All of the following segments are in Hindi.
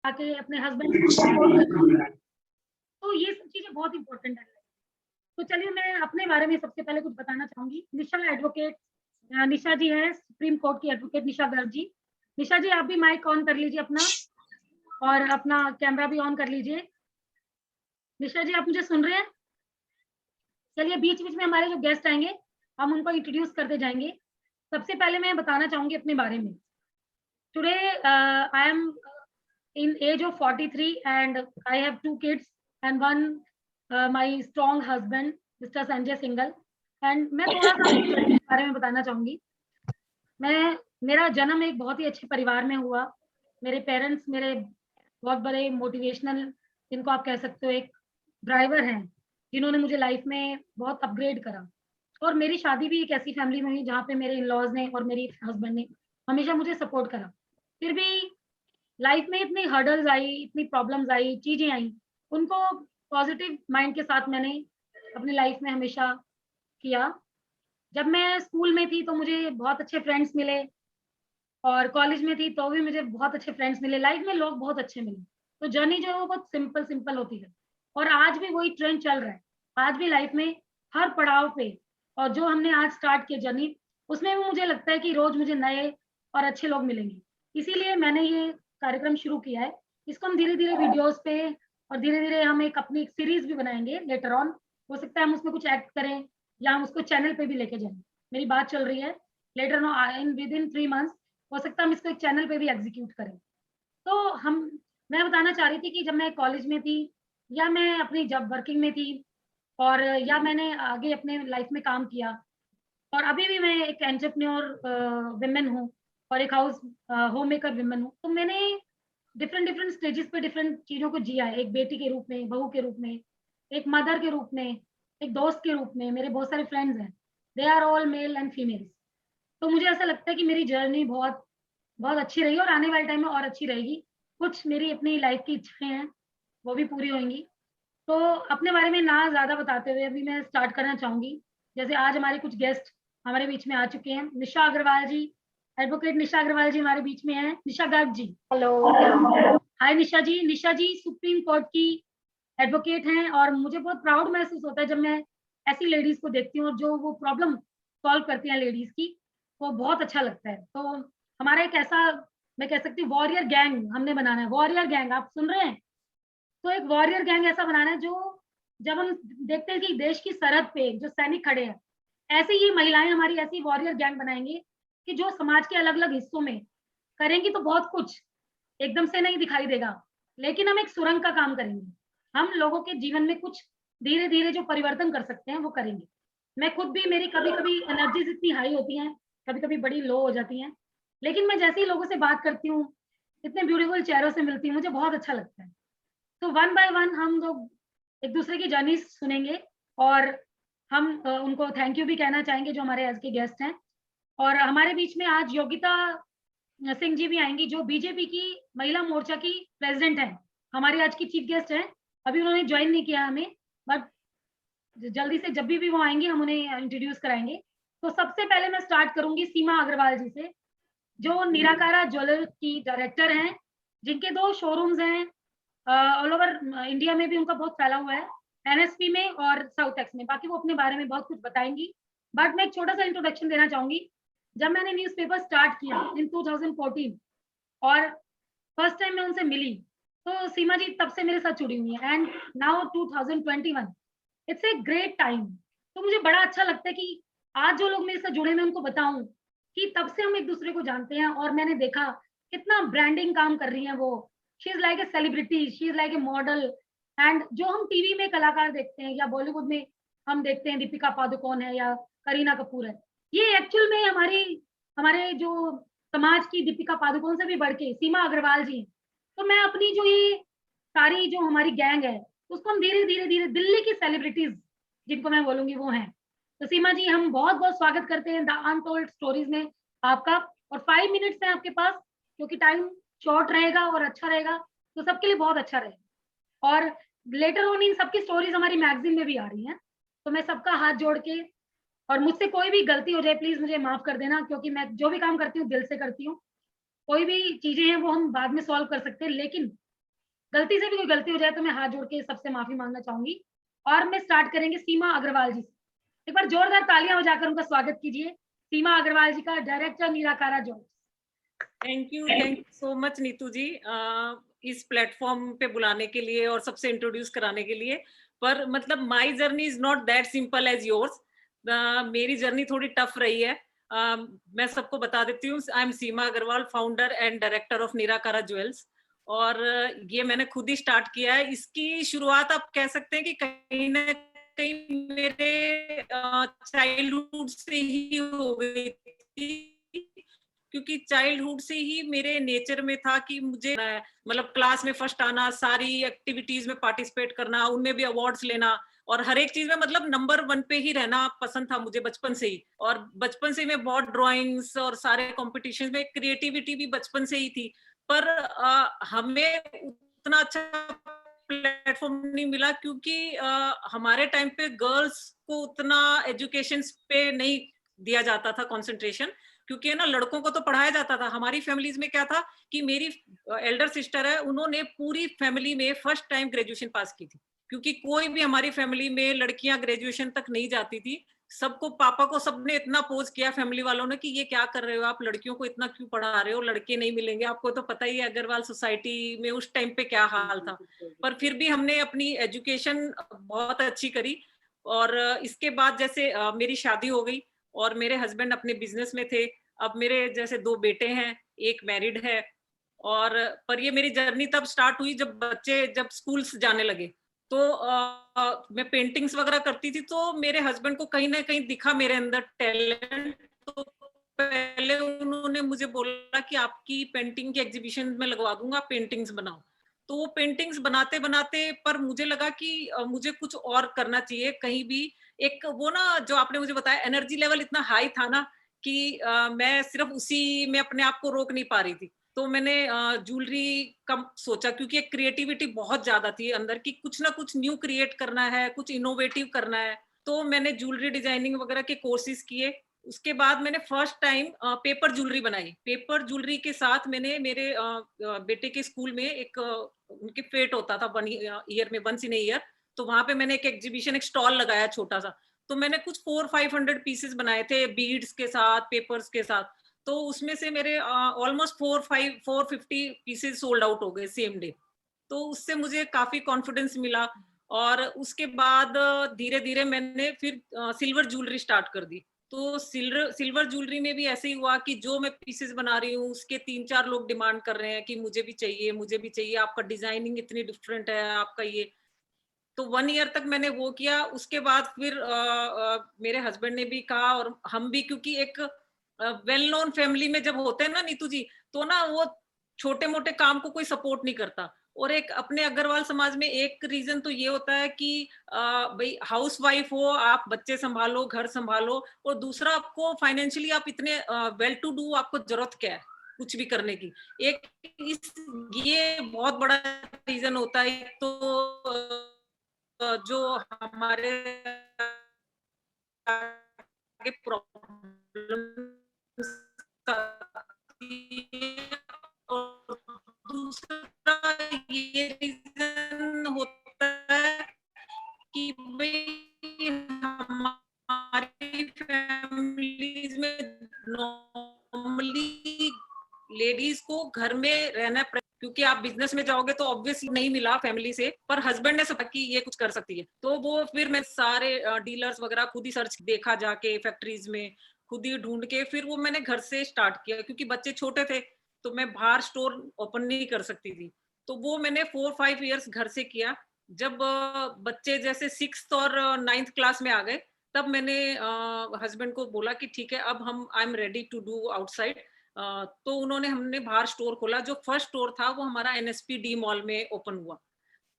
आके अपने हस्बैंड को सपोर्ट करना, तो ये सब चीज़ें बहुत इम्पोर्टेंट है। तो चलिए मैं अपने बारे में सबसे पहले कुछ बताना चाहूँगी। निशा एडवोकेट, निशा जी हैं सुप्रीम कोर्ट की एडवोकेट निशा गर्ग जी। निशा जी आप भी माइक ऑन कर लीजिए अपना, और अपना कैमरा भी ऑन कर लीजिए। निशा जी आप मुझे सुन रहे हैं? चलिए बीच-बीच में हमारे जो गेस्ट आएँगे, हम उनको इंट्रोड्यूस करते जाएँगे। सबसे पहले मैं बताना चाहूँगी अपने बारे में। Today I am in age of 43 and I have two kids and one my strong husband Mr. Sanjay Singhal, and मैं थोड़ा-सा अपने जर्नी के बारे में बताना चाहूँगी। मेरा जन्म एक बहुत ही अच्छे परिवार में हुआ। मेरे पेरेंट्स मेरे बहुत बड़े मोटिवेशनल, जिनको आप कह सकते हो एक ड्राइवर हैं, जिन्होंने मुझे लाइफ में बहुत अपग्रेड करा। और मेरी शादी भी एक ऐसी फैमिली में हुई जहाँ पे मेरे इन-लॉज़ ने और मेरी हस्बैंड ने हमेशा मुझे सपोर्ट करा। फिर भी लाइफ में इतनी हर्डल्स आई, इतनी प्रॉब्लम्स आई, चीज़ें आई, उनको पॉज़िटिव माइंड के साथ मैंने अपनी लाइफ में हमेशा किया। जब मैं स्कूल में थी तो मुझे बहुत अच्छे फ्रेंड्स मिले, और कॉलेज में थी तो भी मुझे बहुत अच्छे फ्रेंड्स मिले, लाइफ में लोग बहुत अच्छे मिले। तो जर्नी जो है वो बहुत सिंपल होती है, और आज भी वही ट्रेंड चल रहा है। आज भी लाइफ में हर पड़ाव पे, और जो हमने आज स्टार्ट किया जर्नी, उसमें भी मुझे लगता है कि रोज़ मुझे नए और अच्छे लोग मिलेंगे। इसीलिए मैंने ये कार्यक्रम शुरू किया है। इसको हम धीरे-धीरे वीडियोज़ पे, और धीरे-धीरे हम एक अपनी एक सीरीज़ भी बनाएँगे लेटर ऑन। हो सकता है हम उसमें कुछ एक्ट करें, या हम उसको चैनल पे भी लेके जाएँ। मेरी बात चल रही है, later on in within 3 months हो सकता है हम इसको एक चैनल पे भी एग्ज़ीक्यूट करें। तो हम मैं बताना चाह रही थी कि जब मैं कॉलेज में थी, या मैं अपनी जब वर्किंग में थी, और या मैंने आगे अपने लाइफ़ में काम किया, और अभी भी मैं एक एंटरप्रेन्योर वुमन हूँ, और एक होममेकर वुमन हूँ। तो मैंने डिफरेंट स्टेजेस पे डिफरेंट चीज़ों को जिया है। एक बेटी के रूप में, बहू के रूप में, एक मदर के रूप में, एक दोस्त के रूप में। मेरे बहुत सारे फ्रेंड्स हैं। They are all male and females. तो मुझे ऐसा लगता है कि मेरी जर्नी बहुत बहुत अच्छी रही, और आने वाले टाइम में और अच्छी रहेगी। कुछ मेरी अपनी लाइफ़ की इच्छाएँ हैं, वो भी पूरी होंगी। तो अपने बारे में ना ज़्यादा बताते हुए अभी मैं स्टार्ट करना चाहूँगी। जैसे आज हमारे कुछ गेस्ट हमारे बीच में आ चुके हैं। निशा अग्रवाल जी, एडवोकेट निशा अग्रवाल जी हमारे बीच में हैं। निशा गर्ग जी। हेलो। हाय निशा जी। निशा जी सुप्रीम कोर्ट की एडवोकेट हैं, और मुझे बहुत प्राउड महसूस होता है जब मैं ऐसी लेडीज़ को देखती हूँ, और जो वो प्रॉब्लम सॉल्व करती हैं लेडीज़ की, वो बहुत अच्छा लगता है। तो हमारा एक ऐसा, मैं कह सकती हूँ वॉरियर गैंग हमने बनाना है। वॉरियर गैंग आप सुन रहे हैं? तो एक वॉरियर गैंग ऐसा बनाना है, जो जब हम देखते हैं कि देश की सरहद पे जो सैनिक खड़े हैं, ऐसे ही महिलाएँ हमारी ऐसी वॉरियर गैंग बनाएँगी, कि जो समाज के अलग-अलग हिस्सों में करेंगी तो बहुत कुछ एकदम से नहीं दिखाई देगा, लेकिन हम एक सुरंग का काम करेंगे। हम लोगों के जीवन में कुछ धीरे-धीरे जो परिवर्तन कर सकते हैं, वो करेंगे। मैं खुद भी, मेरी कभी-कभी एनर्जीज़ इतनी हाई होती हैं, कभी-कभी बड़ी लो हो जाती हैं, लेकिन मैं जैसे ही लोगों से बात करती हूँ, इतने ब्यूटीफुल चेहरों से मिलती हूँ, मुझे बहुत अच्छा लगता है। तो वन बाय वन हम लोग एक-दूसरे की जर्नी सुनेंगे, और हम उनको थैंक यू भी कहना चाहेंगे जो हमारे आज के गेस्ट हैं। और हमारे बीच में आज योगिता सिंह जी भी आएँगी, जो बीजेपी की महिला मोर्चा की प्रेज़िडेंट हैं। हमारी आज की चीफ गेस्ट हैं। अभी उन्होंने जॉइन नहीं किया हमें, बट जल्दी से जब भी वो आएँगी हम उन्हें इंट्रोड्यूस कराएँगे। तो सबसे पहले मैं स्टार्ट करूँगी सीमा अग्रवाल जी से, जो निराकारा ज्वेलर्स की डायरेक्टर हैं, जिनके 2 शोरूम्स हैं ऑल ओवर इंडिया में भी उनका बहुत फैला हुआ है, एनएसपी में और साउथ एक्स में। बाकी वो अपने बारे में बहुत कुछ बताएँगी, बट मैं एक छोटा-सा इंट्रोडक्शन देना चाहूँगी। जब मैंने न्यूज़पेपर स्टार्ट किया इन 2014, और फर्स्ट टाइम मैं उनसे मिली, तो सीमा जी तब से मेरे साथ जुड़ी हुई हैं, and now 2021 it's a great time. तो मुझे बड़ा अच्छा लगता है कि आज जो लोग मेरे साथ जुड़े, मैं उनको बताऊँ कि तब से हम एक-दूसरे को जानते हैं, और मैंने देखा कितना ब्रांडिंग काम कर रही हैं वो। She is like a celebrity, she is like a model, and जो हम टीवी में कलाकार देखते हैं, या बॉलीवुड में हम देखते हैं दीपिका पादुकोण है या करीना कपूर है, ये एक्चुअल में हमारे जो समाज की दीपिका पादुकोण से भी बढ़ के सीमा अग्रवाल जी हैं। तो मैं अपनी जो ये सारी जो हमारी गैंग है, उसको हम धीरे-धीरे दिल्ली की सेलिब्रिटीज़ जिनको मैं बोलूँगी वो हैं। तो सीमा जी हम बहुत-बहुत स्वागत करते हैं द अनटोल्ड स्टोरीज़ में आपका, और 5 मिनट्स हैं आपके पास, क्योंकि टाइम शॉर्ट रहेगा और अच्छा रहेगा, तो सबके लिए बहुत अच्छा रहेगा। और लेटर ऑन इन सबकी स्टोरीज़ हमारी मैगज़ीन में भी आ रही हैं। तो मैं सबका हाथ जोड़ के, और मुझसे कोई भी गलती हो जाए प्लीज़ मुझे माफ़ कर देना, क्योंकि मैं जो भी काम करती हूँ दिल से करती हूँ। कोई भी चीज़ें हैं वो हम बाद में सॉल्व कर सकते हैं, लेकिन गलती से भी कोई गलती हो जाए तो मैं हाथ जोड़ के सबसे माफी मांगना चाहूंगी। और मैं स्टार्ट करेंगे सीमा अग्रवाल जी से। एक बार जोरदार तालियां बजाकर उनका स्वागत कीजिए, सीमा अग्रवाल जी का, director Nirakara job. Thank you so much Neetu ji, इस प्लेटफॉर्म पे बुलाने के लिए और सबसे इंट्रोड्यूस कराने के लिए। पर मतलब my journey is not that simple as yours. मेरी जर्नी थोड़ी टफ रही है। मैं सबको बता देती हूँ, I am Seema Agarwal, founder and director of nirakara jewels. और ये मैंने खुद ही स्टार्ट किया है। इसकी शुरुआत आप कह सकते हैं कि कहीं ना कहीं मेरे चाइल्डहुड से ही हो गई थी, क्योंकि चाइल्डहुड से ही मेरे नेचर में था कि मुझे मतलब क्लास में फर्स्ट आना, सारी एक्टिविटीज में पार्टिसिपेट करना, उनमें भी अवार्ड्स लेना, और हर एक चीज में मतलब नंबर 1 पे ही रहना पसंद था मुझे बचपन से ही। और बचपन से मैं बहुत ड्राइंग्स और सारे कॉम्पिटिशन में, क्रिएटिविटी भी बचपन से ही थी। पर हमें उतना अच्छा प्लेटफॉर्म नहीं मिला, क्योंकि हमारे टाइम पे गर्ल्स को उतना एजुकेशन पे नहीं दिया जाता था कंसंट्रेशन, क्योंकि है ना, लड़कों को तो पढ़ाया जाता था। हमारी फैमिलीज में क्या था कि मेरी एल्डर सिस्टर है, उन्होंने पूरी फैमिली में फर्स्ट टाइम ग्रेजुएशन पास की थी, क्योंकि कोई भी हमारी फैमिली में लड़कियां ग्रेजुएशन तक नहीं जाती थी। सबको, पापा को सबने इतना पोज किया फैमिली वालों ने कि ये क्या कर रहे हो आप, लड़कियों को इतना क्यों पढ़ा रहे हो, लड़के नहीं मिलेंगे। आपको तो पता ही है अग्रवाल सोसाइटी में उस टाइम पे क्या हाल था। पर फिर भी हमने अपनी एजुकेशन बहुत अच्छी करी। और इसके बाद जैसे मेरी शादी हो गई और मेरे हस्बैंड अपने बिजनेस में थे। अब मेरे जैसे 2 बेटे हैं, एक मैरिड है। और पर ये मेरी जर्नी तब स्टार्ट हुई जब बच्चे जब स्कूल्स जाने लगे। तो मैं पेंटिंग्स वगैरह करती थी, तो मेरे हस्बैंड को कहीं ना कहीं दिखा मेरे अंदर टैलेंट। तो पहले उन्होंने मुझे बोला कि आपकी पेंटिंग की एग्जीबिशन में लगवा दूंगा, पेंटिंग्स बनाओ। तो वो पेंटिंग्स बनाते बनाते पर मुझे लगा कि मुझे कुछ और करना चाहिए कहीं भी। एक वो ना, जो आपने मुझे बताया, एनर्जी लेवल इतना हाई था ना कि मैं सिर्फ उसी में अपने आप को रोक नहीं पा रही थी। तो मैंने ज्वेलरी का सोचा, क्योंकि एक क्रिएटिविटी बहुत ज्यादा थी अंदर की, कुछ ना कुछ न्यू क्रिएट करना है, कुछ इनोवेटिव करना है। तो मैंने ज्वेलरी डिजाइनिंग वगैरह के कोर्सेज किए। उसके बाद मैंने फर्स्ट टाइम पेपर ज्वेलरी बनाई। पेपर ज्वेलरी के साथ मैंने मेरे बेटे के स्कूल में एक उनके फेट होता था 1 ईयर में, वंस इन ईयर। तो वहां पे मैंने एक एग्जीबिशन, एक स्टॉल लगाया छोटा सा। तो मैंने कुछ 400-500 पीसेस बनाए थे, बीड्स के साथ, पेपर्स के साथ। तो उसमें से मेरे ऑलमोस्ट 450 पीसेस सोल्ड आउट हो गए सेम डे। तो उससे मुझे काफी कॉन्फिडेंस मिला। और उसके बाद धीरे धीरे मैंने फिर सिल्वर ज्वेलरी स्टार्ट कर दी। तो सिल्वर ज्वेलरी में भी ऐसे ही हुआ कि जो मैं पीसेस बना रही हूँ उसके 3-4 लोग डिमांड कर रहे हैं कि मुझे भी चाहिए, मुझे भी चाहिए, आपका डिजाइनिंग इतनी डिफरेंट है, आपका ये। तो 1 ईयर तक मैंने वो किया। उसके बाद फिर मेरे हस्बैंड ने भी कहा और हम भी, क्योंकि एक वेल नोन फैमिली में जब होते हैं ना नीतू जी, तो ना वो छोटे मोटे काम को कोई सपोर्ट नहीं करता। और एक अपने अग्रवाल समाज में एक रीजन तो ये होता है कि भाई हाउस वाइफ हो आप, बच्चे संभालो, घर संभालो, और दूसरा आपको फाइनेंशियली आप इतने वेल टू डू, आपको जरूरत क्या है कुछ भी करने की। एक इस ये बहुत बड़ा रीजन होता है। तो जो हमारे आगे प्रॉब्लम और दूसरा ये रीजन होता है कि भाई हमारी फैमिलीज में नॉर्मली लेडीज को घर में रहना, क्योंकि आप बिजनेस में जाओगे तो ऑब्वियसली नहीं मिला फैमिली से, पर हस्बैंड ने सोचा कि ये कुछ कर सकती है। तो वो फिर मैं सारे डीलर्स वगैरह खुद ही सर्च देखा, जाके फैक्ट्रीज में खुद ही ढूंढ के फिर वो मैंने घर से स्टार्ट किया, क्योंकि बच्चे छोटे थे तो मैं बाहर स्टोर ओपन नहीं कर सकती थी। तो वो मैंने 4-5 ईयर्स घर से किया। जब बच्चे जैसे 6th और 9th क्लास में आ गए, तब मैंने हस्बैंड को बोला कि ठीक है, अब हम I am ready to do outside. तो उन्होंने हमने बाहर स्टोर खोला। जो फर्स्ट स्टोर था वो हमारा एनएसपी डी मॉल में ओपन हुआ।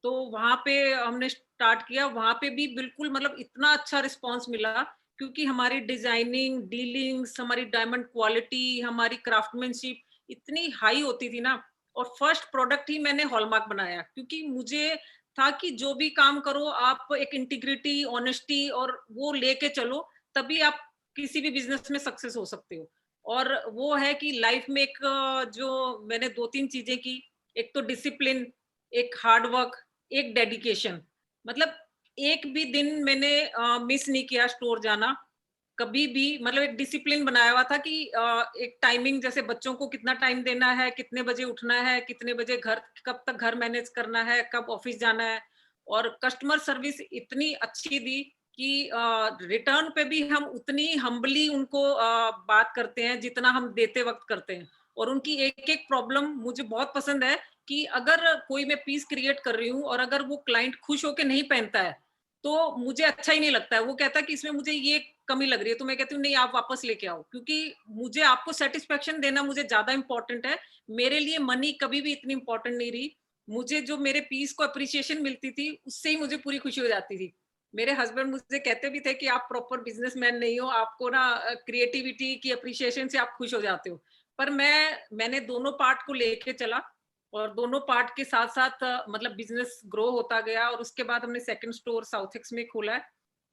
तो वहां पे हमने स्टार्ट किया। वहां पे भी बिल्कुल मतलब इतना अच्छा रिस्पांस मिला, क्योंकि हमारी डिजाइनिंग, डीलिंग्स, हमारी डायमंड क्वालिटी, हमारी क्राफ्टमैनशिप इतनी हाई होती थी ना। और फर्स्ट प्रोडक्ट ही मैंने हॉलमार्क बनाया, क्योंकि मुझे था कि जो भी काम करो आप एक इंटीग्रिटी, ऑनेस्टी और वो लेके चलो, तभी आप किसी भी बिजनेस में सक्सेस हो सकते हो। और वो है कि लाइफ में एक जो मैंने 2-3 चीजें की। एक तो डिसिप्लिन, एक हार्ड वर्क, एक डेडिकेशन। मतलब एक भी दिन मैंने मिस नहीं किया स्टोर जाना, कभी भी। मतलब एक डिसिप्लिन बनाया हुआ था कि एक टाइमिंग, जैसे बच्चों को कितना टाइम देना है, कितने बजे उठना है, कितने बजे घर, कब तक घर मैनेज करना है, कब ऑफिस जाना है। और कस्टमर सर्विस इतनी अच्छी दी कि रिटर्न पे भी हम उतनी हम्बली उनको बात करते हैं जितना हम देते वक्त करते हैं। और उनकी एक एक प्रॉब्लम मुझे बहुत पसंद है कि अगर कोई मैं पीस क्रिएट कर रही हूँ और अगर वो क्लाइंट खुश होके नहीं पहनता है तो मुझे अच्छा ही नहीं लगता है। वो कहता है कि इसमें मुझे ये कमी लग रही है, तो मैं कहती हूँ नहीं, आप वापस लेके आओ, क्योंकि मुझे आपको सेटिस्फेक्शन देना मुझे ज्यादा इंपॉर्टेंट है। मेरे लिए मनी कभी भी इतनी इंपॉर्टेंट नहीं रही। मुझे जो मेरे पीस को अप्रिसिएशन मिलती थी उससे ही मुझे पूरी खुशी हो जाती थी। मेरे हस्बैंड मुझे कहते भी थे कि आप प्रॉपर बिजनेसमैन नहीं हो, आपको ना क्रिएटिविटी की अप्रिसिएशन से आप खुश हो जाते हो। पर मैंने दोनों पार्ट को लेके चला और दोनों पार्ट के साथ साथ मतलब बिजनेस ग्रो होता गया। और उसके बाद हमने सेकंड स्टोर साउथ एक्स में खोला है।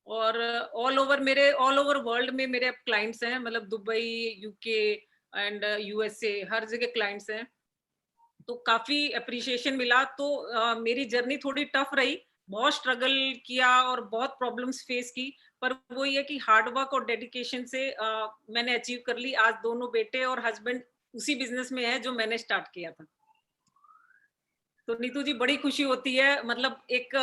और ऑल ओवर वर्ल्ड में मेरे अब क्लाइंट्स हैं, मतलब दुबई, यूके एंड यूएसए, हर जगह क्लाइंट्स हैं। तो काफी अप्रिशिएशन मिला। तो मेरी जर्नी थोड़ी टफ रही, बहुत स्ट्रगल किया और बहुत प्रॉब्लम्स फेस की। पर वो ये कि हार्ड वर्क और डेडिकेशन से मैंने अचीव कर ली। आज दोनों बेटे और हस्बैंड उसी बिजनेस में है जो मैंने स्टार्ट किया था। तो नीतू जी, बड़ी खुशी होती है। मतलब एक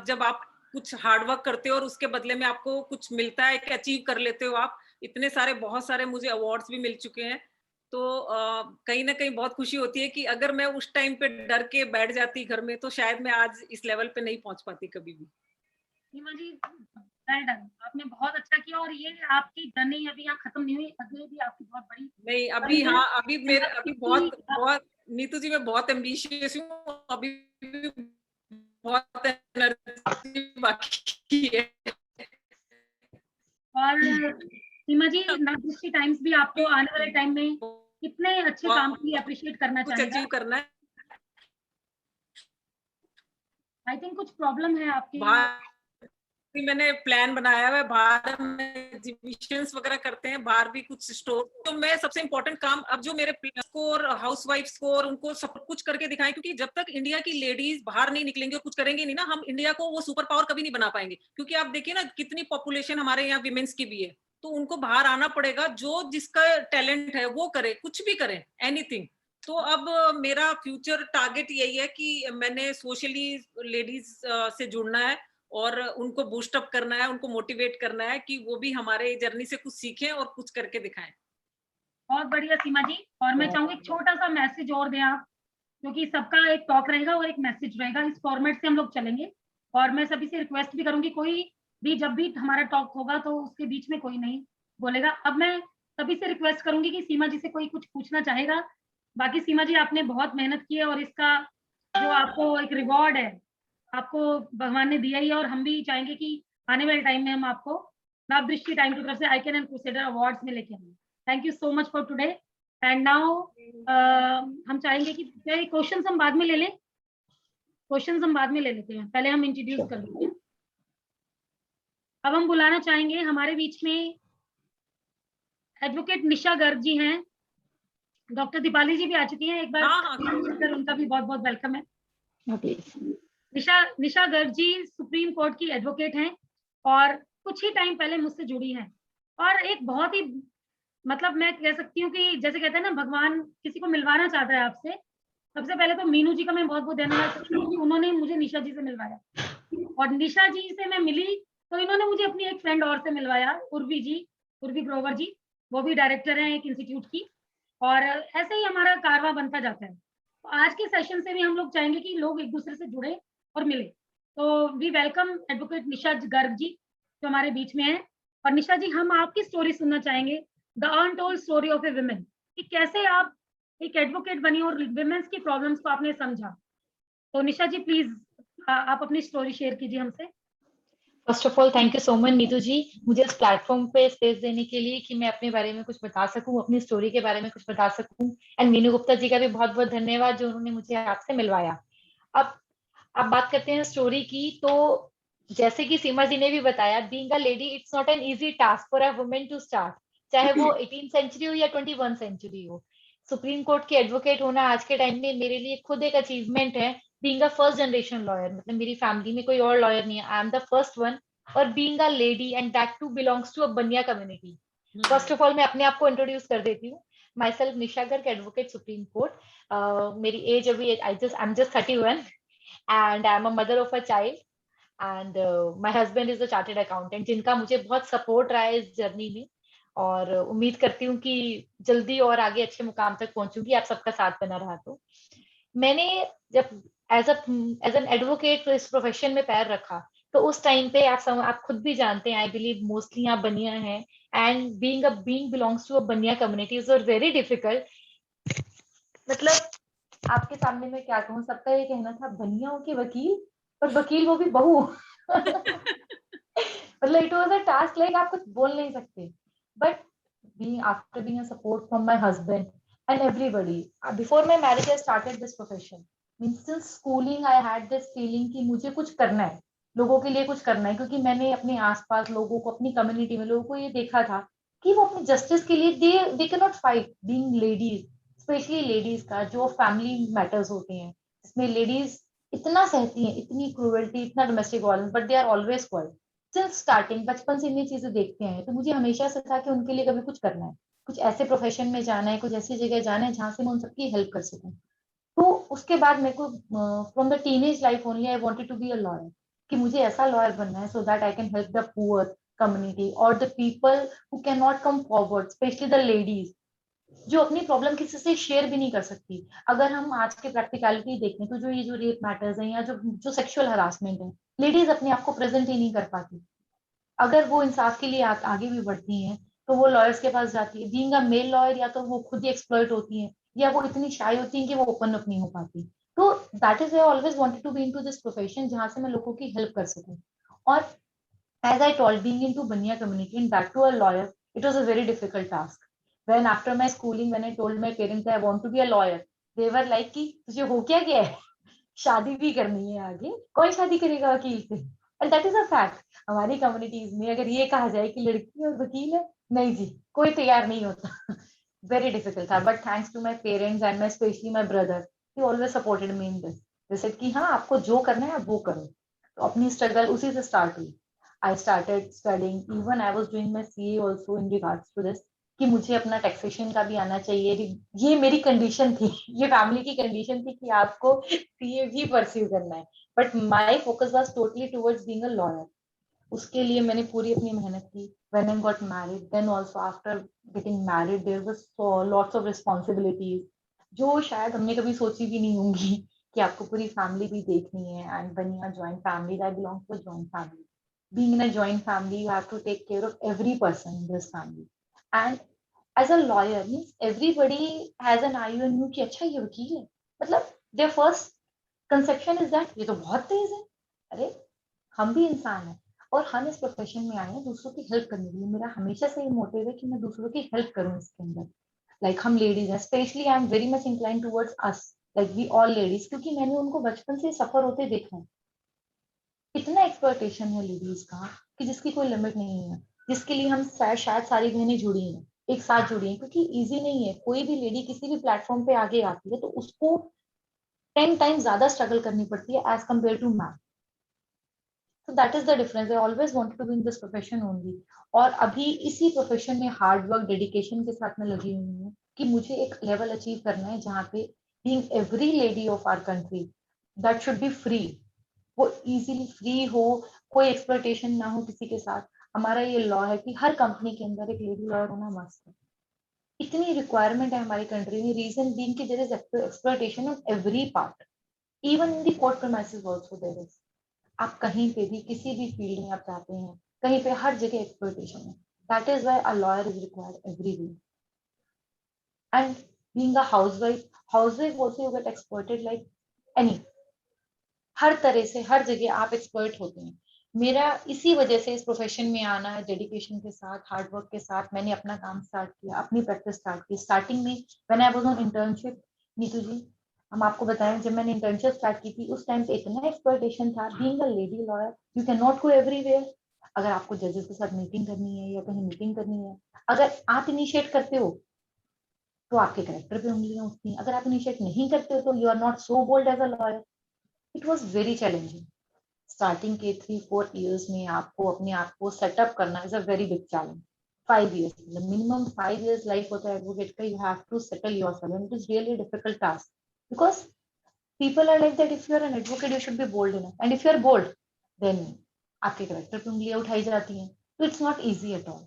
जब आप कुछ हार्ड वर्क करते हो और उसके बदले में आपको कुछ मिलता है, कि अचीव कर लेते हो आप। इतने सारे, बहुत सारे मुझे अवार्ड्स भी मिल चुके हैं। तो कहीं ना कहीं बहुत खुशी होती है कि अगर मैं उस टाइम पे डर के बैठ जाती घर में तो शायद मैं आज इस लेवल पे नहीं पहुंच पाती कभी भी। सीमा जी, वेल डन, आपने बहुत अच्छा किया। और ये आपकी जर्नी अभी यहाँ खत्म नहीं हुई, अगले भी आपकी बहुत बड़ी नहीं, अभी बड़ी है। हाँ, अभी मेरे अभी बहुत क्योंकि बहुत नीतू जी, मैं बहुत एम्बिशियस हूँ। अभी भी बहुत एनर्जी बाकी है। और सीमा जी, नागदृष्टि टाइम्स भी आपको आने वाले टाइम में कितने अच्छे काम के लिए अप्रिशिएट करना कुछ चाहेगा। अचीव करना है। आई थिंक कुछ प्रॉब्लम है आपकी। बाहर भी मैंने प्लान बनाया हुआ है, बाहर में एग्जीबिशंस वगैरह करते हैं, बाहर भी कुछ स्टोर। तो मैं सबसे इम्पोर्टेंट काम अब जो मेरे को और हाउसवाइफ्स को और उनको सब कुछ करके दिखाएं, क्योंकि जब तक इंडिया की लेडीज बाहर नहीं निकलेंगे और कुछ करेंगे नहीं ना, हम इंडिया को वो सुपर पावर कभी नहीं बना पाएंगे। क्योंकि आप देखिए ना, कितनी पॉपुलेशन हमारे यहाँ विमेन्स की भी है। तो उनको बाहर आना पड़ेगा, जो जिसका टैलेंट है वो करे, कुछ भी करें, एनीथिंग। तो अब मेरा फ्यूचर टारगेट यही है कि मैंने सोशली लेडीज से जुड़ना है और उनको बूस्ट अप करना है, उनको मोटिवेट करना है कि वो भी हमारे जर्नी से कुछ सीखें और कुछ करके दिखाएं। बहुत बढ़िया सीमा जी। और मैं चाहूंगी एक छोटा सा मैसेज और दें आप, क्योंकि सबका एक टॉक रहेगा और एक मैसेज रहेगा, इस फॉर्मेट से हम लोग चलेंगे। और मैं सभी से रिक्वेस्ट भी करूंगी, कोई भी जब भी हमारा टॉक होगा तो उसके बीच में कोई नहीं बोलेगा। अब मैं सभी से रिक्वेस्ट करूंगी कि सीमा जी से कोई कुछ पूछना चाहेगा। बाकी सीमा जी, आपने बहुत मेहनत की है और इसका जो आपको एक रिवॉर्ड है, आपको भगवान ने दिया ही है। और हम भी चाहेंगे कि आने वाले टाइम में हम आपको नवदृष्टि टाइम की तरफ से आइकन एंड क्रूसेडर अवार्ड्स में लेके आएंगे। Thank you so much for today. And now हम चाहेंगे कि क्वेश्चन हम बाद में ले लें, क्वेश्चन हम बाद में ले लेते हैं, पहले हम इंट्रोड्यूस कर लेते हैं। अब हम बुलाना चाहेंगे हमारे बीच में एडवोकेट निशा गर्ग जी हैं। डॉक्टर दीपाली जी भी आ चुकी हैं, एक बार हाँ, उनका भी बहुत बहुत वेलकम है। Okay. निशा गर्ग जी सुप्रीम कोर्ट की एडवोकेट हैं और कुछ ही टाइम पहले मुझसे जुड़ी हैं। और एक बहुत ही, मतलब मैं कह सकती हूँ कि जैसे कहते हैं ना, भगवान किसी को मिलवाना चाहता है आपसे। सबसे पहले तो मीनू जी का मैं बहुत बहुत धन्यवाद करती हूँ कि उन्होंने मुझे निशा जी से मिलवाया। और निशा जी से मैं मिली तो इन्होंने मुझे अपनी एक फ्रेंड और से मिलवाया, उर्वी जी, उर्वी ग्रोवर जी। वो भी डायरेक्टर हैं एक इंस्टीट्यूट की। और ऐसे ही हमारा कारवां बनता जाता है। तो आज के सेशन से भी हम लोग चाहेंगे कि लोग एक दूसरे से जुड़े और मिले। तो वी वेलकम एडवोकेट निशा गर्ग जी जो हमारे बीच में है। और निशा जी, हम आपकी स्टोरी सुनना चाहेंगे, the untold story of A women, कि कैसे आप एक एडवोकेट बनी और वुमेन्स की प्रॉब्लम्स को आपने समझा। तो निशा जी प्लीज आप अपनी स्टोरी शेयर कीजिए हमसे। First of all thank you so much Neetu ji, मुझे इस प्लेटफॉर्म पे स्पेस देने के लिए कि मैं अपने बारे में कुछ बता सकूं, अपनी स्टोरी के बारे में कुछ बता सकूं। एंड मीनू गुप्ता जी का भी बहुत बहुत धन्यवाद जो उन्होंने मुझे आपसे मिलवाया। अब बात करते हैं स्टोरी की। तो जैसे कि सीमा जी ने भी बताया, being a lady it's not an easy task for a women to start, चाहे वो 18th सेंचुरी हो या 21st सेंचुरी हो। सुप्रीम कोर्ट के एडवोकेट होना आज के टाइम में मेरे लिए खुद एक अचीवमेंट है, being a first generation lawyer, मतलब मेरी फैमिली में कोई और लॉयर नहीं है, I am the first one, और being a lady and that too belongs to a Bania community. First of all मैं अपने आप को इंट्रोड्यूस कर देती हूँ। My self Nisha Garg, advocate supreme court. मेरी एज अभी I am just 31 and I am a mother of a child and my husband is a chartered accountant, जिनका मुझे बहुत सपोर्ट रहा है इस जर्नी में, और उम्मीद करती हूँ कि जल्दी और आगे अच्छे मुकाम तक पहुंचूंगी, आप सबका साथ बना रहा तो। मैंने जब एज एन एडवोकेट इस प्रोफेशन में पैर रखा, तो उस टाइम पे आप खुद भी जानते हैं, आई बिलीव मोस्टली आप बनिया हैं, and being belongs to a Bania community is very difficult. मतलब आपके सामने मैं क्या कहूँ, सबका ये कहना था बनियाओं के वकील, और वकील वो भी बहू। मतलब it was a task, like आप कुछ बोल नहीं सकते, but being a support from my husband and everybody, before my marriage I started this profession, means since schooling I had this feeling कि मुझे कुछ करना है, लोगों के लिए कुछ करना है, क्योंकि मैंने अपने आसपास लोगों को, अपनी कम्युनिटी में लोगों को ये देखा था कि वो अपने जस्टिस के लिए they can not fight, being ladies, specially ladies का जो फैमिली मैटर्स होते हैं, इसमें लेडीज इतना सहती हैं, इतनी क्रूरल्टी, इतना domestic violence, but they are always quiet. Since starting बचपन से इन्हीं चीजें देखते हैं, तो मुझे हमेशा से था कि उनके लिए कभी कुछ करना है, कुछ ऐसे प्रोफेशन में जाना है, कुछ ऐसी जगह जाना है जहां से मैं उन सबकी हेल्प कर सकूं। तो उसके बाद मेरे को from the teenage life only I wanted to be a lawyer, कि मुझे ऐसा लॉयर बनना है so that I can help the poor community और the people who can not come forward, specially the ladies जो अपनी प्रॉब्लम किसी से शेयर भी नहीं कर सकती। अगर हम आज के प्रैक्टिकलिटी देखें तो जो ये जो रेप मैटर्स हैं या जो सेक्सुअल हरासमेंट है, लेडीज अपने आप को प्रेजेंट ही नहीं कर पाती। अगर वो इंसाफ के लिए आगे भी बढ़ती हैं तो वो लॉयर्स के पास जाती है, बीइंग अ मेल लॉयर, या तो वो खुद ही एक्सप्लॉइट होती हैं, या वो इतनी शाई होती हैं कि वो ओपन अप नहीं हो पाती। तो that is I always wanted to be into this profession, जहां से मैं लोगों की हेल्प कर सकूं। और as I told, being into Banya community and back to a lawyer, it was a very difficult task. When after my schooling, when I told my parents that I want to be a lawyer, they were like कि तुझे हो क्या गया है, शादी भी करनी है आगे, कौन शादी करेगा वकील से? And that is a fact. हमारी कम्युनिटीज में अगर ये कहा जाए कि लड़की और वकील है, नहीं जी, कोई तैयार नहीं होता। वेरी डिफिकल्ट था, but thanks to my parents and my specially my brother, he always supported me in this. जैसे कि हाँ, आपको जो करना है आप वो करो। तो अपनी स्ट्रगल उसी से स्टार्ट हुई। I started studying, even I was doing my CA also in regards to this, कि मुझे अपना टैक्सेशन का भी आना चाहिए। ये मेरी कंडीशन थी, ये फैमिली की कंडीशन थी कि आपको CA भी परस्यू करना है, but my focus was totally towards being a lawyer. उसके लिए मैंने पूरी अपनी मेहनत की। When I got married, then also after getting married, there was so lots of responsibilities जो शायद हमने कभी सोची भी नहीं होंगी, कि आपको पूरी फैमिली भी देखनी है। And when you are joint family, I belong to a joint family. Being in a joint family, you have to take care of every person in this family. And as a lawyer, means everybody has an eye on you कि अच्छा ये वकील है, मतलब their first conception is that ये तो बहुत तेज है। अरे, हम भी इंसान हैं, और हम इस प्रोफेशन में आए हैं दूसरों की हेल्प करने के लिए। मेरा हमेशा से ये मोटिव है कि मैं दूसरों की हेल्प करूं इसके अंदर। लाइक हम लेडीज हैं, specially I am very much incline towards us, like we all ladies, क्योंकि मैंने उनको बचपन से सफर होते देखा है। इतना एक्सप्लॉयटेशन है लेडीज का कि जिसकी कोई लिमिट नहीं है, जिसके लिए हम शायद सारी बहनें जुड़ी हैं, एक साथ जुड़ी हैं, क्योंकि इजी नहीं है। कोई भी लेडी किसी भी प्लेटफॉर्म पे आगे आती है तो उसको 10 टाइम्स ज्यादा स्ट्रगल करनी पड़ती है as compare to man. So that is the difference. I always wanted to be in this profession only. और अभी इसी प्रोफेशन में हार्ड वर्क डेडिकेशन के साथ में लगी हुई हूँ कि मुझे एक लेवल अचीव करना है जहाँ पे being every lady of our country that should be free, वो इजीली फ्री हो, कोई एक्सप्लॉयटेशन ना हो किसी के साथ। हमारा ये लॉ है कि हर कंपनी के अंदर एक लेडी लॉयर होना मस्ट है। इतनी रिक्वायरमेंट है हमारी कंट्री में, रीजन बीइंग कि there is exploitation on every part, even in the court premises also there is. आप कहीं पे भी किसी भी फील्ड में आप जाते हैं, कहीं पे हर जगह एक्सप्लॉयटेशन है। That is why a lawyer is required everywhere. And being a housewife also you get exploited like any, हर तरह से हर जगह आप एक्सपर्ट होते हैं। मेरा इसी वजह से इस प्रोफेशन में आना है, डेडिकेशन के साथ, हार्ड वर्क के साथ मैंने अपना काम स्टार्ट किया, अपनी प्रैक्टिस स्टार्ट की। स्टार्टिंग में when I was on internship, Neetu ji, हम आपको बताएं, जब मैंने इंटर्नशिप स्टार्ट की थी उस टाइम पे इतना एक्सप्लॉयटेशन था। Being a lady lawyer you can not go everywhere. अगर आपको जजेस के साथ मीटिंग करनी है या कहीं मीटिंग करनी है, अगर आप इनिशिएट करते हो तो आपके कैरेक्टर पे उंगलियां उठती हैं। अगर आप इनिशिएट नहीं करते हो तो you are not so bold as a lawyer. It was very challenging. Starting के 3-4 years में आपको अपने आप को सेटअप करना is a very big challenge. 5 years, minimum 5 years life होता है एडवोकेट का, you have to settle yourself and it is really difficult task because people are like that if you are an advocate you should be bold enough and if you are bold then आपके करेक्टर पे उंगलियां उठाई जाती हैं, तो it's not easy at all.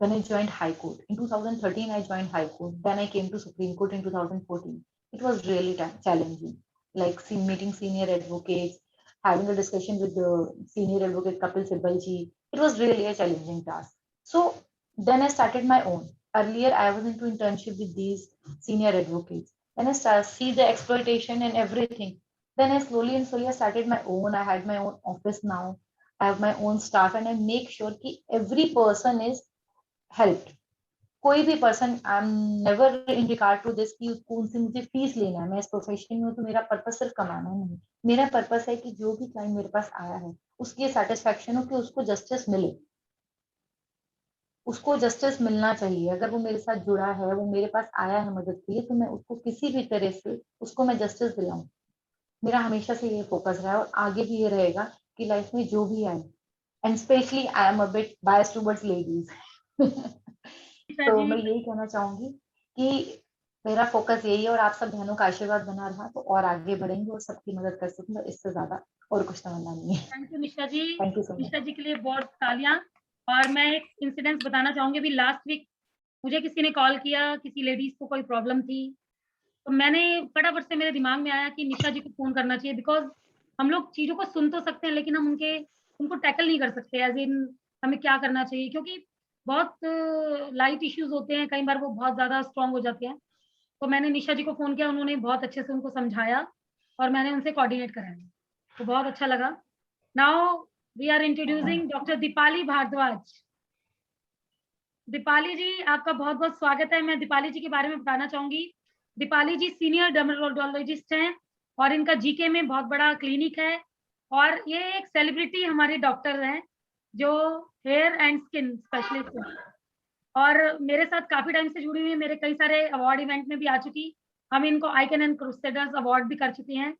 When I joined High Court in 2013, I joined High Court. Then I came to Supreme Court in 2014. It was really challenging, like meeting senior advocates, having a discussion with the senior advocate Kapil Sibal ji. It was really a challenging task. So then I started my own. Earlier, I was into internship with these senior advocates. Then I see the exploitation and everything. Then I slowly started my own. I had my own office now. I have my own staff and I make sure कि every person is helped. कोई भी person, I am never in regard to this कि उसको उनसे मुझे फीस लेना है। मैं इस प्रोफेशन में हूँ तो मेरा पर्पस सिर्फ कमाना नहीं, मेरा पर्पस है कि जो भी क्लाइंट मेरे पास आया है उसकी ये सेटिस्फेक्शन हो कि उसको जस्टिस मिले, उसको जस्टिस मिलना चाहिए। अगर वो मेरे साथ जुड़ा है, वो मेरे पास आया है मदद के लिए, तो मैं उसको किसी भी तरह से उसको मैं जस्टिस दिलाऊं। मेरा हमेशा से ये फोकस रहा है और आगे भी ये रहेगा कि लाइफ में जो भी आए, and specially I am a bit biased towards ladies तो मैं यही कहना चाहूंगी कि मेरा फोकस यही है और आप सब बहनों का आशीर्वाद बना रहा तो और आगे बढ़ेंगे और सबकी मदद कर सकूंगा, इससे ज्यादा और कुछ तमन्ना नहीं है। Thank you Nisha ji. Thank you so much. Nisha ji के लिए बहुत तालियां। और मैं एक इंसिडेंट बताना चाहूंगी। अभी लास्ट वीक मुझे किसी ने कॉल किया, किसी लेडीज को कोई प्रॉब्लम थी, तो मैंने फटाफट से मेरे दिमाग में आया कि निशा जी को फोन करना चाहिए। बिकॉज हम लोग चीजों को सुन तो सकते हैं लेकिन हम उनको टैकल नहीं कर सकते एज इन हमें क्या करना चाहिए, क्योंकि बहुत लाइट इश्यूज होते हैं, कई बार वो बहुत ज्यादा स्ट्रांग हो जाते हैं। तो मैंने निशा जी को फोन किया, उन्होंने बहुत अच्छे से उनको समझाया और मैंने उनसे कोऑर्डिनेट कराया, तो बहुत अच्छा लगा। Now we are introducing doctor Deepali Bhardwaj. Deepali ji, आपका बहुत बहुत स्वागत है। मैं दीपाली जी के बारे में बताना चाहूंगी। दीपाली जी सीनियर डर्मेटोलॉजिस्ट हैं और इनका जीके में बहुत बड़ा क्लिनिक है और ये एक सेलिब्रिटी हमारे डॉक्टर हैं जो हेयर एंड स्किन स्पेशलिस्ट हैं और मेरे साथ काफी टाइम से जुड़ी हुई है। मेरे कई सारे अवार्ड इवेंट में भी आ चुकी। हम इनको आइकन एंड क्रूसेडर्स अवार्ड भी कर चुके हैं।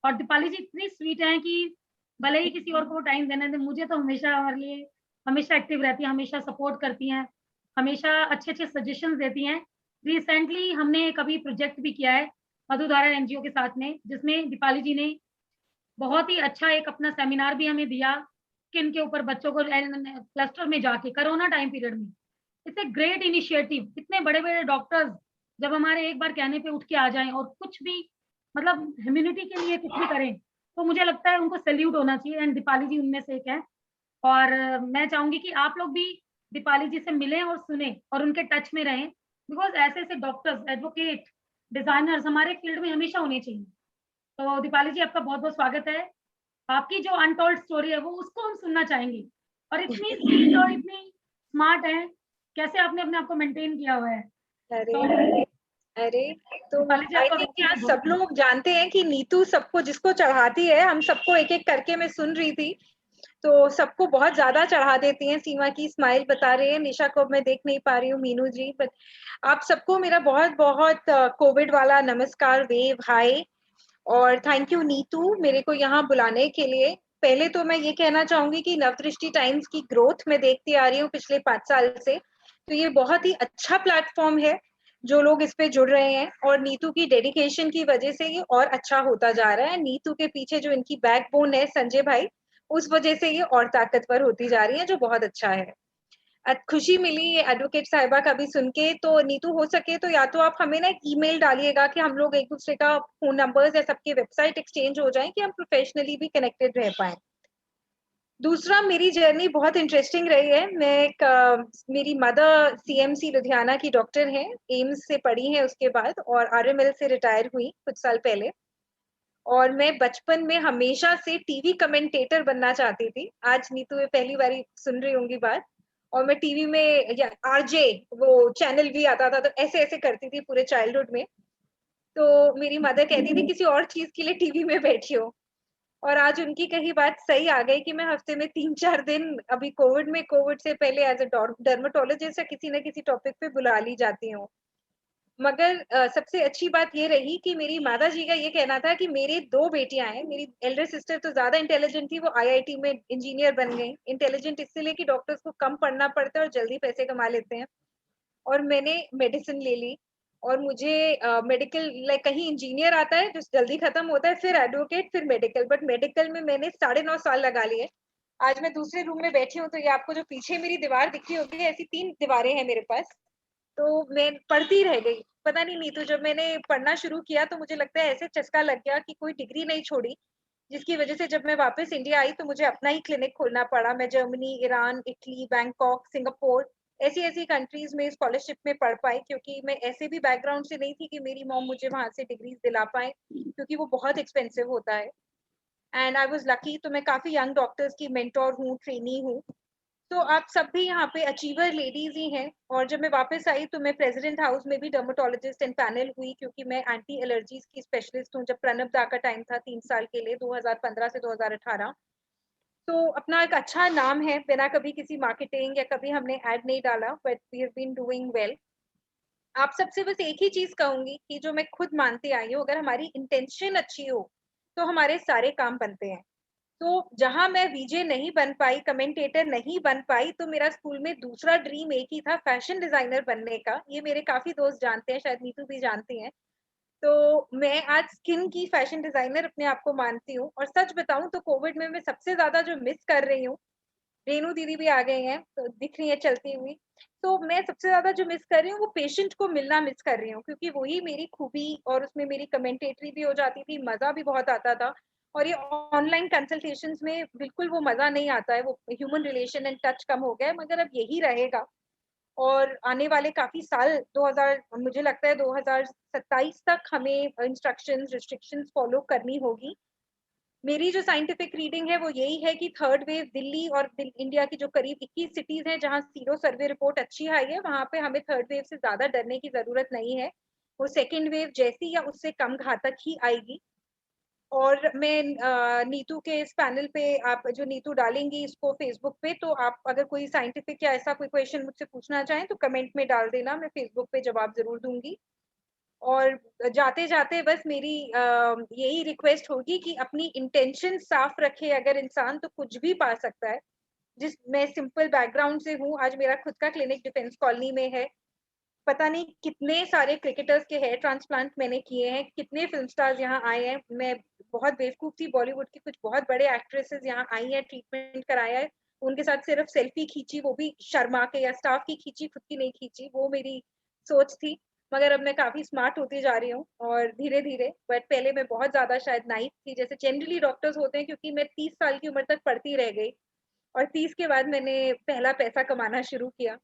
और दीपाली जी इतनी स्वीट हैं कि भले ही किसी और को टाइम देने दें, मुझे तो हमेशा हमारे लिए हमेशा एक्टिव रहती हैं, हमेशा सपोर्ट करती हैं, हमेशा अच्छे अच्छे सजेशंस देती हैं। रिसेंटली हमने कभी प्रोजेक्ट भी किया है मधुधारा एनजीओ के साथ में, जिसमें दीपाली जी ने बहुत ही अच्छा एक अपना सेमिनार भी हमें दिया स्किन के ऊपर, बच्चों को क्लस्टर में जाके कोरोना टाइम पीरियड में। It's a great initiative. इतने बड़े बड़े डॉक्टर्स जब हमारे एक बार कहने पे उठ के आ जाएं और कुछ भी मतलब ह्यूमैनिटी के लिए कुछ भी करें, तो मुझे लगता है उनको सैल्यूट होना चाहिए एंड दीपाली जी उनमें से एक है। और मैं चाहूंगी कि आप लोग भी दीपाली जी से मिलें और सुने और उनके टच में रहें, बिकॉज ऐसे ऐसे डॉक्टर्स, एडवोकेट, डिजाइनर्स हमारे फील्ड में हमेशा होने चाहिए। तो दीपाली जी आपका बहुत बहुत स्वागत है। आपकी जो अनटोल्ड स्टोरी है वो उसको हम सुनना चाहेंगे। और इतनी स्वीट और इतनी स्मार्ट है, कैसे आपने अपने आप को मेंटेन किया हुआ है। अरे तो आई थिंक यहाँ सब लोग जानते हैं कि नीतू सबको जिसको चढ़ाती है, हम सबको एक एक करके मैं सुन रही थी, तो सबको बहुत ज्यादा चढ़ा देती हैं। सीमा की स्माइल बता रहे हैं, निशा को मैं देख नहीं पा रही हूँ, मीनू जी, बट आप सबको मेरा बहुत बहुत कोविड वाला नमस्कार, वेव हाय, और थैंक यू नीतू मेरे को यहाँ बुलाने के लिए। पहले तो मैं ये कहना चाहूंगी कि नवदृष्टि टाइम्स की ग्रोथ मैं देखती आ रही हूँ पिछले 5 साल से, तो ये बहुत ही अच्छा प्लेटफॉर्म है, जो लोग इस पे जुड़ रहे हैं, और नीतू की डेडिकेशन की वजह से ये और अच्छा होता जा रहा है। नीतू के पीछे जो इनकी बैकबोन है संजय भाई, उस वजह से ये और ताकतवर होती जा रही है, जो बहुत अच्छा है। खुशी मिली ये एडवोकेट साहिबा का भी सुन के। तो नीतू हो सके तो या तो आप हमें ना एक ईमेल डालिएगा कि हम लोग एक दूसरे का फोन नंबर्स या सबके वेबसाइट एक्सचेंज हो जाए कि हम प्रोफेशनली भी कनेक्टेड रह पाए। दूसरा, मेरी जर्नी बहुत इंटरेस्टिंग रही है। मेरी मदर सीएमसी लुधियाना की डॉक्टर हैं, एम्स से पढ़ी हैं उसके बाद, और आरएमएल से रिटायर हुई कुछ साल पहले। और मैं बचपन में हमेशा से टीवी कमेंटेटर बनना चाहती थी। आज नीतू ये पहली बारी सुन रही होंगी बात। और मैं टीवी में या आरजे वो चैनल भी आता था, तो ऐसे ऐसे करती थी पूरे चाइल्डहुड में। तो मेरी मदर कहती थी किसी और चीज के लिए टीवी में बैठी हो, और आज उनकी कही बात सही आ गई कि मैं हफ्ते में 3-4 दिन, अभी कोविड से पहले एज ए डर्मेटोलॉजिस्ट या किसी न किसी टॉपिक पे बुला ली जाती हूँ। मगर सबसे अच्छी बात ये रही कि मेरी माता जी का ये कहना था कि मेरे 2 बेटियां हैं। मेरी एल्डर सिस्टर तो ज्यादा इंटेलिजेंट थी, वो आईआईटी में इंजीनियर बन गई। इंटेलिजेंट इसलिए कि डॉक्टर्स को कम पढ़ना पड़ता है और जल्दी पैसे कमा लेते हैं। और मैंने मेडिसिन ले ली और मुझे मेडिकल लाइक कहीं इंजीनियर आता है जो जल्दी खत्म होता है, फिर एडवोकेट, फिर मेडिकल, बट मेडिकल में मैंने 9.5 साल लगा लिए। आज मैं दूसरे रूम में बैठी हूँ, तो ये आपको जो पीछे मेरी दीवार दिख रही होगी, ऐसी 3 दीवारें हैं मेरे पास। तो मैं पढ़ती रह गई। पता नहीं नीतू, जब मैंने पढ़ना शुरू किया तो मुझे लगता है ऐसे चस्का लग गया कि कोई डिग्री नहीं छोड़ी, जिसकी वजह से जब मैं वापस इंडिया आई तो मुझे अपना ही क्लिनिक खोलना पड़ा। मैं Germany, Iran, Italy, Bangkok, Singapore ऐसी ऐसी कंट्रीज में स्कॉलरशिप में पढ़ पाई, क्योंकि मैं ऐसे भी बैकग्राउंड से नहीं थी कि मेरी मॉम मुझे वहां से डिग्रीज दिला पाए, क्योंकि वो बहुत एक्सपेंसिव होता है। एंड आई वाज लकी, तो मैं काफी यंग डॉक्टर्स की मेंटोर हूँ, ट्रेनी हूँ। तो आप सब भी यहाँ पे अचीवर लेडीज ही हैं। और जब मैं वापस आई तो मैं प्रेसिडेंट हाउस में भी डर्मेटोलॉजिस्ट एंड पैनल हुई, क्योंकि मैं एंटी एलर्जीज की स्पेशलिस्ट हूँ। जब प्रणब दा का टाइम था 3 साल के लिए, 2015 से 2018, तो अपना एक अच्छा नाम है, बिना कभी किसी मार्केटिंग या कभी हमने एड नहीं डाला, but we have been doing well. आप सबसे बस एक ही चीज कहूंगी कि जो मैं खुद मानती आई हूँ, अगर हमारी इंटेंशन अच्छी हो तो हमारे सारे काम बनते हैं। तो जहां मैं वीजे नहीं बन पाई, कमेंटेटर नहीं बन पाई, तो मेरा स्कूल में दूसरा ड्रीम एक ही था, फैशन डिजाइनर बनने का। ये मेरे काफी दोस्त जानते हैं, शायद नीतू भी जानती हैं। तो मैं आज स्किन की फैशन डिजाइनर अपने आप को मानती हूँ। और सच बताऊं तो कोविड में मैं सबसे ज्यादा जो मिस कर रही हूँ, रेनू दीदी भी आ गई हैं तो दिख रही है चलती हुई, तो मैं सबसे ज्यादा जो मिस कर रही हूँ वो पेशेंट को मिलना मिस कर रही हूँ, क्योंकि वही मेरी खूबी, और उसमें मेरी कमेंटेटरी भी हो जाती थी, मजा भी बहुत आता था। और ये ऑनलाइन कंसल्टेशंस में बिल्कुल वो मजा नहीं आता है, वो ह्यूमन रिलेशन एंड टच कम हो गया है। मगर अब यही रहेगा, और आने वाले काफी साल 2000, मुझे लगता है 2027 तक हमें इंस्ट्रक्शंस, रिस्ट्रिक्शंस फॉलो करनी होगी। मेरी जो साइंटिफिक रीडिंग है वो यही है कि थर्ड वेव दिल्ली और इंडिया की जो करीब 21 सिटीज हैं जहां सीरो सर्वे रिपोर्ट अच्छी आई है, वहां पे हमें थर्ड वेव से ज्यादा डरने की जरूरत नहीं है। वो सेकेंड वेव जैसी या उससे कम घातक ही आएगी। और मैं नीतू के इस पैनल पे, आप जो नीतू डालेंगी इसको फेसबुक पे, तो आप अगर कोई साइंटिफिक या ऐसा कोई क्वेश्चन मुझसे पूछना चाहें तो कमेंट में डाल देना, मैं फेसबुक पे जवाब जरूर दूंगी। और जाते जाते बस मेरी यही रिक्वेस्ट होगी कि अपनी इंटेंशन साफ रखे, अगर इंसान तो कुछ भी पा सकता है। जिस मैं सिंपल बैकग्राउंड से हूँ, आज मेरा खुद का क्लिनिक डिफेंस कॉलोनी में है। पता नहीं कितने सारे क्रिकेटर्स के हेयर ट्रांसप्लांट मैंने किए हैं, कितने फिल्म स्टार्स यहाँ आए हैं। मैं बहुत बेवकूफ थी, बॉलीवुड की कुछ बहुत बड़े एक्ट्रेसेस यहाँ आई हैं, ट्रीटमेंट कराया है, उनके साथ सिर्फ सेल्फी खींची, वो भी शर्मा के, या स्टाफ की खींची, खुद की नहीं खींची। वो मेरी सोच थी। मगर अब मैं काफी स्मार्ट होती जा रही हूँ और धीरे धीरे, बट पहले मैं बहुत ज्यादा शायद नाइफ थी, जैसे जनरली डॉक्टर्स होते हैं, क्योंकि मैं 30 साल की उम्र तक पढ़ती रह गई और 30 के बाद मैंने पहला पैसा कमाना शुरू किया।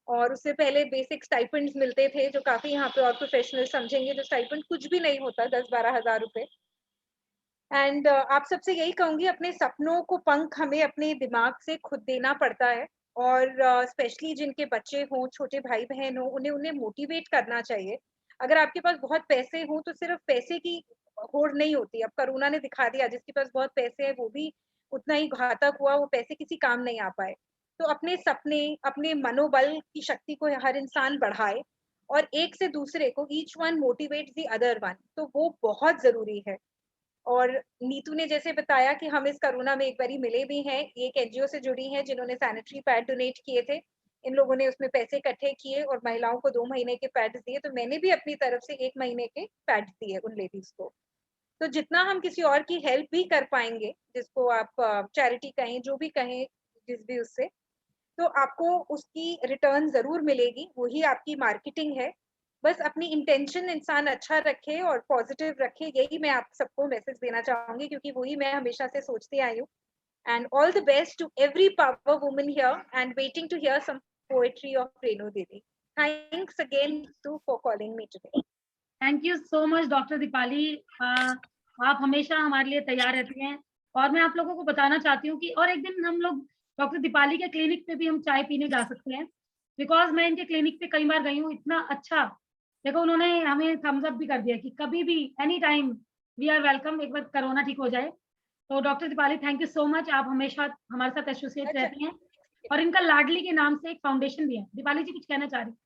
और उससे पहले बेसिक स्टाइपेंड्स मिलते थे, जो काफी यहाँ पे और प्रोफेशनल समझेंगे, जो स्टाइपेंड कुछ भी नहीं होता, 10-12 हजार रुपए। एंड आप सबसे यही कहूंगी, अपने सपनों को पंख हमें अपने दिमाग से खुद देना पड़ता है। और स्पेशली जिनके बच्चे हों, छोटे भाई बहन हों, उन्हें उन्हें मोटिवेट करना चाहिए। अगर आपके पास बहुत पैसे हों तो सिर्फ पैसे की होड़ नहीं होती। अब कोरोना ने दिखा दिया, जिसके पास बहुत पैसे हैं वो भी उतना ही घातक हुआ, वो पैसे किसी काम नहीं आ पाए। तो अपने सपने, अपने मनोबल की शक्ति को हर इंसान बढ़ाए, और एक से दूसरे को, each one motivate the other one, तो वो बहुत जरूरी है। और नीतू ने जैसे बताया कि हम इस कोरोना में एक बारी मिले भी हैं, एक एनजीओ से जुड़ी हैं जिन्होंने सैनिटरी पैड डोनेट किए थे। इन लोगों ने उसमें पैसे इकट्ठे किए और महिलाओं को 2 महीने के पैड्स दिए, तो मैंने भी अपनी तरफ से 1 महीने के पैड्स दिए उन लेडीज को। तो जितना हम किसी और की हेल्प भी कर पाएंगे, जिसको आप चैरिटी कहें, जो भी कहें, जिस भी उससे, तो आपको उसकी रिटर्न जरूर मिलेगी, वही आपकी मार्केटिंग है। बस अपनी इंटेंशन इंसान अच्छा रखे और पॉजिटिव रखे, यही मैं आप सबको मैसेज देना चाहूंगी, क्योंकि वही मैं हमेशा से सोचती आई हूँ। And all the best to every power woman here, and waiting to hear some poetry of Renu didi. Thanks again to for calling me today. Thank you so much doctor Deepali. आप हमेशा हमारे लिए तैयार रहती हैं। और मैं आप लोगों को बताना चाहती हूँ कि और एक दिन हम लोग डॉक्टर दीपाली के क्लिनिक पे भी हम चाय पीने जा सकते हैं, बिकॉज मैं इनके क्लिनिक पे कई बार गई हूँ, इतना अच्छा। देखो उन्होंने हमें थम्स अप भी कर दिया कि कभी भी any time we are welcome, एक बार कोरोना ठीक हो जाए। तो doctor Deepali thank you so much, आप हमेशा हमारे साथ एसोसिएट रहती हैं। और इनका लाडली के नाम से एक फाउंडेशन भी है। दीपाली जी कुछ कहना चाह रही हैं?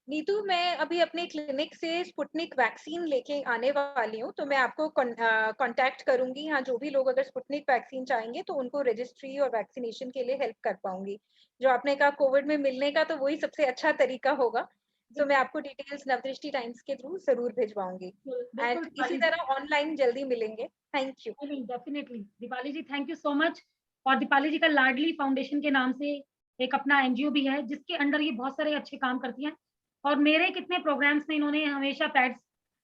नीतू, मैं अभी अपने क्लिनिक से स्पुतनिक वैक्सीन लेके आने वाली हूँ, तो मैं आपको कांटेक्ट करूंगी। यहाँ जो भी लोग अगर स्पुतनिक वैक्सीन चाहेंगे तो उनको रजिस्ट्री और वैक्सीनेशन के लिए हेल्प कर पाऊंगी। जो आपने कहा कोविड में मिलने का, तो वही सबसे अच्छा तरीका होगा। तो मैं आपको डिटेल्स नवदृष्टि टाइम्स के थ्रू जरूर भिजवाऊंगी। एंड इसी तरह ऑनलाइन जल्दी मिलेंगे। Thank you. Definitely Deepali ji, thank you so much. और दीपाली जी का लाडली फाउंडेशन के नाम से एक अपना एनजीओ भी है जिसके अंडर ये बहुत सारे अच्छे काम करती हैं, और मेरे कितने प्रोग्राम्स में इन्होंने हमेशा पैड्स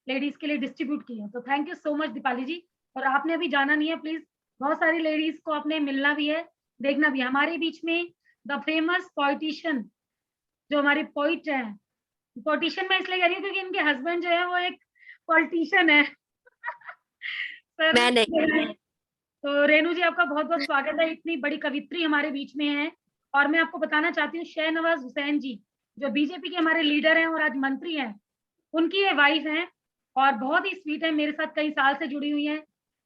लेडीज के लिए डिस्ट्रीब्यूट किए हैं। तो thank you so much Deepali ji. और आपने अभी जाना नहीं है प्लीज, बहुत सारी लेडीज को आपने मिलना भी है, देखना भी है। हमारे बीच में द फेमस पॉलिटिशियन, जो हमारी पोइट है, पॉलिटिशियन मैं इसलिए कह रही हूँ क्योंकि इनके हस्बैंड जो है वो एक पॉलिटिशियन है। सर, मैं नहीं। तो रेनू जी आपका बहुत बहुत स्वागत है। इतनी बड़ी कवित्री हमारे बीच में है। और मैं आपको बताना चाहती हूँ, शाहनवाज हुसैन जी जो बीजेपी के हमारे लीडर हैं और आज मंत्री हैं, उनकी ये वाइफ हैं और बहुत ही स्वीट है, मेरे साथ कई साल से जुड़ी हुई हैं।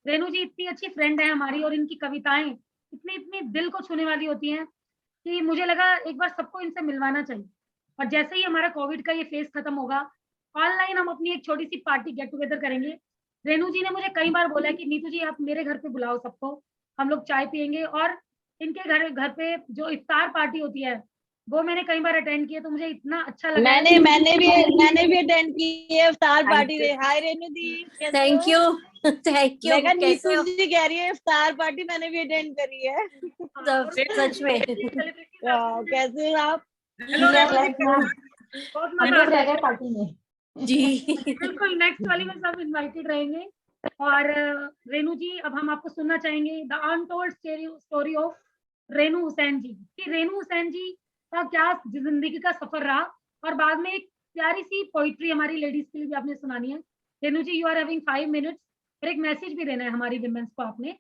रेनू जी इतनी अच्छी फ्रेंड है हमारी, और इनकी कविताएं इतनी इतनी दिल को छूने वाली होती हैं कि मुझे लगा एक बार सबको इनसे मिलवाना चाहिए। और जैसे ही हमारा कोविड का ये फेज खत्म होगा, ऑनलाइन हम अपनी एक छोटी सी पार्टी गेट टुगेदर करेंगे। रेनू जी ने मुझे कई बार बोला कि नीतू जी आप मेरे घर पे बुलाओ सबको, हम लोग चाय पियेंगे। और इनके घर पे जो इफ्तार पार्टी होती है वो मैंने कई बार अटेंड की है, तो मुझे इतना अच्छा लगा। मैंने भी अटेंड की है इफ्तार party. Hi Renu di, thank you thank you. मैं कहा कैसे नीतू हो? जी कह रही है इफ्तार पार्टी मैंने भी अटेंड करी है। सच में। कैसे हो आप? बहुत मजा हम आता है पार्टी में जी बिल्कुल। नेक्स्ट वाली में सब इनवाइटेड रहेंगे। और रेनू जी, अब हम आपको सुनना चाहेंगे the untold story of Renu Hussain ji, कि रेनू हुसैन जी का क्या जिंदगी का सफर रहा, और बाद में एक प्यारी सी पोइट्री हमारी लेडीज के लिए भी आपने सुनानी है। रेनू जी, यू आर हैविंग 5 मिनट्स, और एक मैसेज भी देना है हमारी विमेंस को आपने।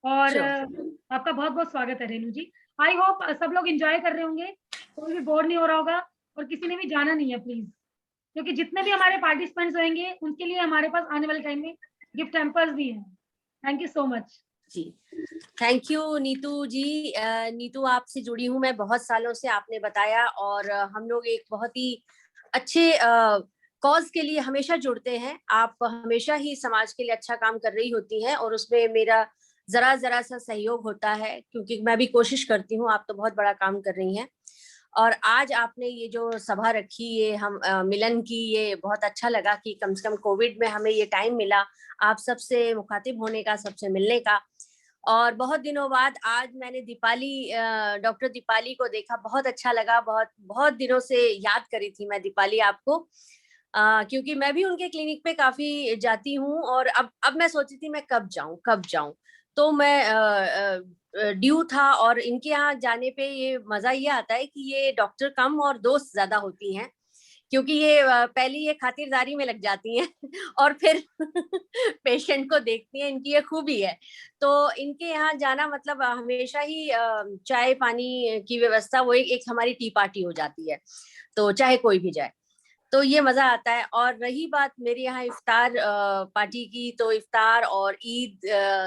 और आपका बहुत बहुत स्वागत है रेनू जी। आई होप सब लोग एंजॉय कर रहे होंगे, कोई भी बोर नहीं हो रहा होगा, और किसी ने भी जाना नहीं है प्लीज, क्योंकि जितने भी हमारे पार्टिसिपेंट्स होंगे उनके लिए हमारे पास आने वाले टाइम में गिफ्ट हैम्पर्स भी हैं। Thank you so much ji. Thank you Neetu ji. Neetu आपसे जुड़ी हूँ मैं बहुत सालों से, आपने बताया, और हम लोग एक बहुत ही अच्छे कॉज के लिए हमेशा जुड़ते हैं। आप हमेशा ही समाज के लिए अच्छा काम कर रही होती हैं, और उसमें मेरा जरा सा सहयोग होता है, क्योंकि मैं भी कोशिश करती हूँ। आप तो बहुत बड़ा काम कर रही हैं, और आज आपने ये जो सभा रखी, ये हम मिलन की, ये बहुत अच्छा लगा कि कम से कम कोविड में हमें ये टाइम मिला आप सबसे मुखातिब होने का, सबसे मिलने का। और बहुत दिनों बाद आज मैंने डॉक्टर दीपाली को देखा, बहुत अच्छा लगा। बहुत दिनों से याद करी थी मैं दीपाली आपको, क्योंकि मैं भी उनके क्लिनिक पे काफी जाती हूँ, और अब मैं सोची थी मैं कब जाऊं। तो मैं ड्यू था, और इनके यहाँ जाने पे ये मजा ये आता है कि ये डॉक्टर कम और दोस्त ज्यादा होती हैं, क्योंकि ये पहले ये खातिरदारी में लग जाती हैं और फिर पेशेंट को देखती हैं। इनकी ये खूबी है। तो इनके यहाँ जाना मतलब हमेशा ही चाय पानी की व्यवस्था, वो एक हमारी टी पार्टी हो जाती है, तो चाहे कोई भी जाए तो ये मजा आता है। और रही बात मेरे यहाँ इफ्तार पार्टी की, तो इफ्तार और ईद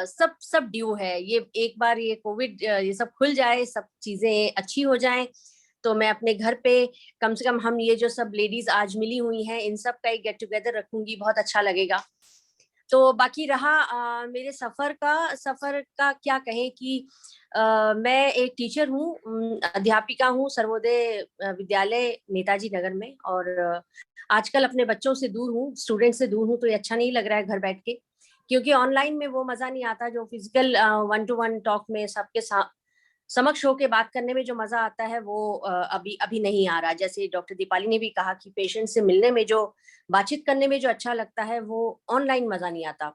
सब ड्यू है। ये एक बार ये कोविड ये सब खुल जाए, सब चीजें अच्छी हो जाएं, तो मैं अपने घर पे कम से कम हम ये जो सब लेडीज आज मिली हुई हैं, इन सब का एक गेट टुगेदर रखूंगी, बहुत अच्छा लगेगा। तो बाकी रहा मेरे सफर का क्या कहें कि मैं एक टीचर हूँ, अध्यापिका हूँ सर्वोदय विद्यालय नेताजी नगर में, और आजकल अपने बच्चों से दूर हूँ, स्टूडेंट से दूर हूँ, तो ये अच्छा नहीं लग रहा है घर बैठ के, क्योंकि ऑनलाइन में वो मजा नहीं आता जो फिजिकल 1-to-1 टॉक में सबके समक्ष होके बात करने में जो मजा आता है, वो अभी नहीं आ रहा। जैसे डॉक्टर दीपाली ने भी कहा कि पेशेंट से मिलने में, जो बातचीत करने में जो अच्छा लगता है, वो ऑनलाइन मजा नहीं आता।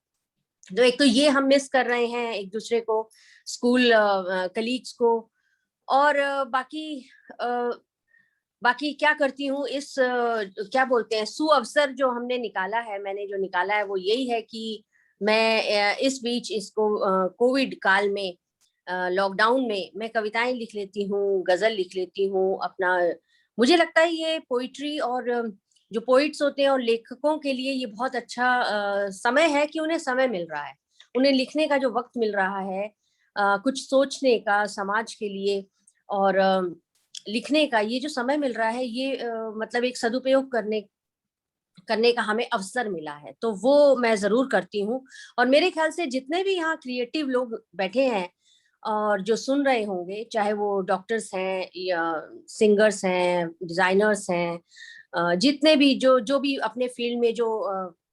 तो एक तो ये हम मिस कर रहे हैं एक दूसरे को, स्कूल कलीग्स को। और बाकी क्या करती हूँ, इस क्या बोलते हैं, सुअवसर जो हमने निकाला है, मैंने जो निकाला है वो यही है कि मैं इस बीच इसको कोविड काल में, लॉकडाउन में मैं कविताएं लिख लेती हूँ, गजल लिख लेती हूँ अपना। मुझे लगता है ये पोइट्री और जो पोइट्स होते हैं और लेखकों के लिए ये बहुत अच्छा समय है कि उन्हें समय मिल रहा है, उन्हें लिखने का जो वक्त मिल रहा है, कुछ सोचने का समाज के लिए। और लिखने का ये जो समय मिल रहा है, ये मतलब एक सदुपयोग करने का हमें अवसर मिला है, तो वो मैं जरूर करती हूँ। और मेरे ख्याल से जितने भी यहाँ क्रिएटिव लोग बैठे हैं और जो सुन रहे होंगे, चाहे वो डॉक्टर्स हैं या सिंगर्स हैं, डिजाइनर्स हैं, जितने भी जो जो भी अपने फील्ड में जो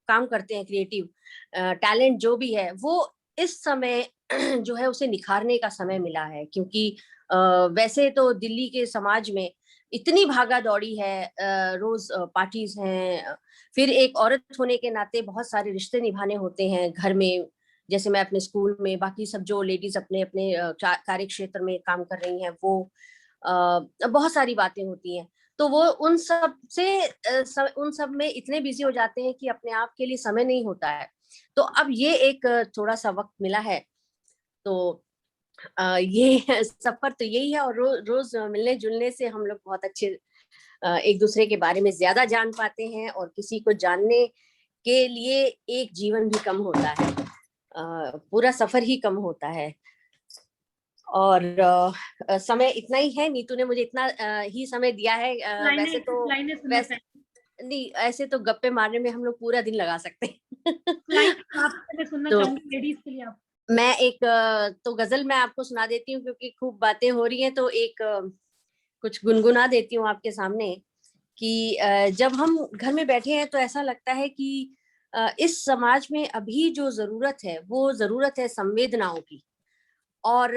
काम करते हैं, क्रिएटिव टैलेंट जो भी है, वो इस समय जो है उसे निखारने का समय मिला है। क्योंकि वैसे तो दिल्ली के समाज में इतनी भागा दौड़ी है, रोज पार्टीज हैं, फिर एक औरत होने के नाते बहुत सारे रिश्ते निभाने होते हैं घर में, जैसे मैं अपने स्कूल में, बाकी सब जो लेडीज अपने अपने कार्य क्षेत्र में काम कर रही हैं, वो बहुत सारी बातें होती हैं। तो वो उन सब से उन सब में इतने बिजी हो जाते हैं कि अपने आप के लिए समय नहीं होता है। तो अब ये एक थोड़ा सा वक्त मिला है, तो ये सफर तो यही है। और रोज मिलने जुलने से हम लोग बहुत अच्छे एक दूसरे के बारे में ज्यादा जान पाते हैं, और किसी को जानने के लिए एक जीवन भी कम होता है, पूरा सफर ही कम होता है। और समय इतना ही है, नीतू ने मुझे इतना ही समय दिया है। वैसे तो नहीं, ऐसे तो गप्पे मारने में हम लोग पूरा दिन लगा सकते हैं। आपसे सुनना चाहूंगी लेडीज के लिए। आप मैं एक तो गजल मैं आपको सुना देती हूँ, क्योंकि खूब बातें हो रही हैं, तो एक कुछ गुनगुना देती हूँ आपके सामने कि जब हम घर में बैठे हैं तो ऐसा लगता है कि इस समाज में अभी जो जरूरत है, वो जरूरत है संवेदनाओं की, और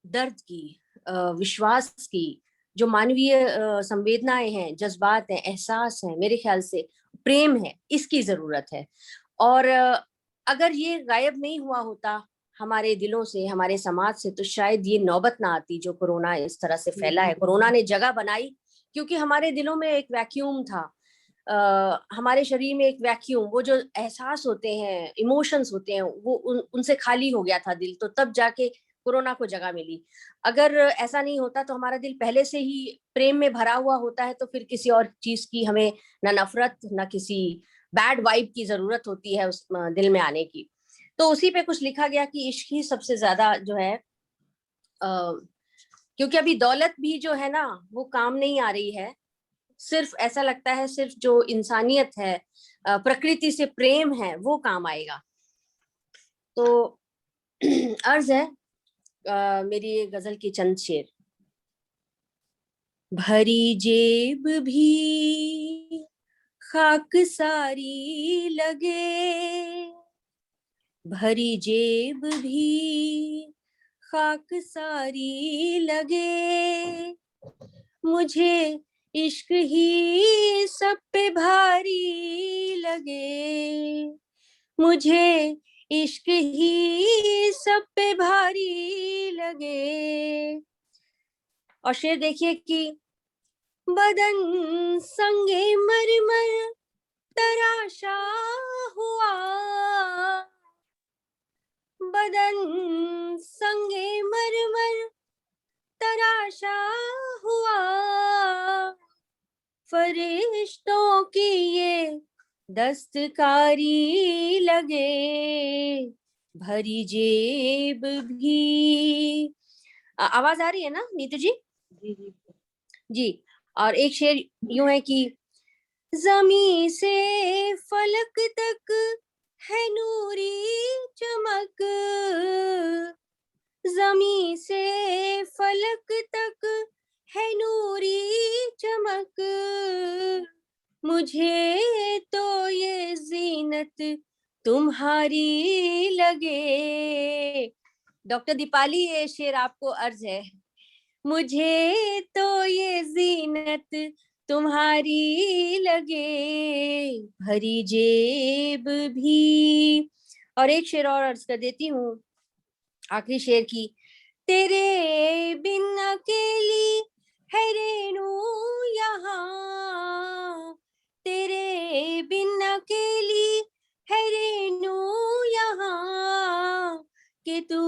दर्द की, विश्वास की, जो मानवीय संवेदनाएं हैं, जज्बात हैं, एहसास हैं, मेरे ख्याल से प्रेम है, इसकी जरूरत है। और अगर ये गायब नहीं हुआ होता हमारे दिलों से, हमारे समाज से, तो शायद ये नौबत ना आती जो कोरोना इस तरह से फैला है। कोरोना ने जगह बनाई, क्योंकि हमारे दिलों में एक वैक्यूम था, हमारे शरीर में एक वैक्यूम, वो जो एहसास होते हैं, इमोशंस होते हैं, वो उनसे खाली हो गया था दिल, तो तब जाके कोरोना को जगह मिली। अगर ऐसा नहीं होता तो हमारा दिल पहले से ही प्रेम में भरा हुआ होता है, तो फिर किसी और चीज की हमें ना नफरत, ना किसी बैड वाइब की जरूरत होती है उस दिल में आने की। तो उसी पे कुछ लिखा गया कि इश्क ही सबसे ज्यादा जो है, क्योंकि अभी दौलत भी जो है ना, वो काम नहीं आ रही है। सिर्फ ऐसा लगता है, सिर्फ जो इंसानियत है, प्रकृति से प्रेम है, वो काम आएगा। तो अर्ज है मेरी ये गजल की चंद शेर। भरी जेब भी खाक सारी लगे, भरी जेब भी खाक सारी लगे, मुझे इश्क ही सब पे भारी लगे, मुझे इश्क ही सब पे भारी लगे। और शेर देखिए कि बदन संगे मरमर तराशा हुआ, बदन संगे मरमर तराशा हुआ, फरिश्तों की ये दस्तकारी लगे, भरी जेब भी। आवाज आ रही है ना नीतू जी? जी जी जी। और एक शेर यूं है कि जमी से फलक तक है नूरी चमक, जमी से फलक तक है नूरी चमक, मुझे तो ये जीनत तुम्हारी लगे। डॉक्टर दीपाली, ये शेर आपको अर्ज है। मुझे तो ये जीनत तुम्हारी लगे, भरी जेब भी। और एक शेर और अर्ज कर देती हूँ, आखिरी शेर की। तेरे बिन अकेली है रेणु यहाँ, तेरे बिन अकेली है रेणु यहाँ, कि तू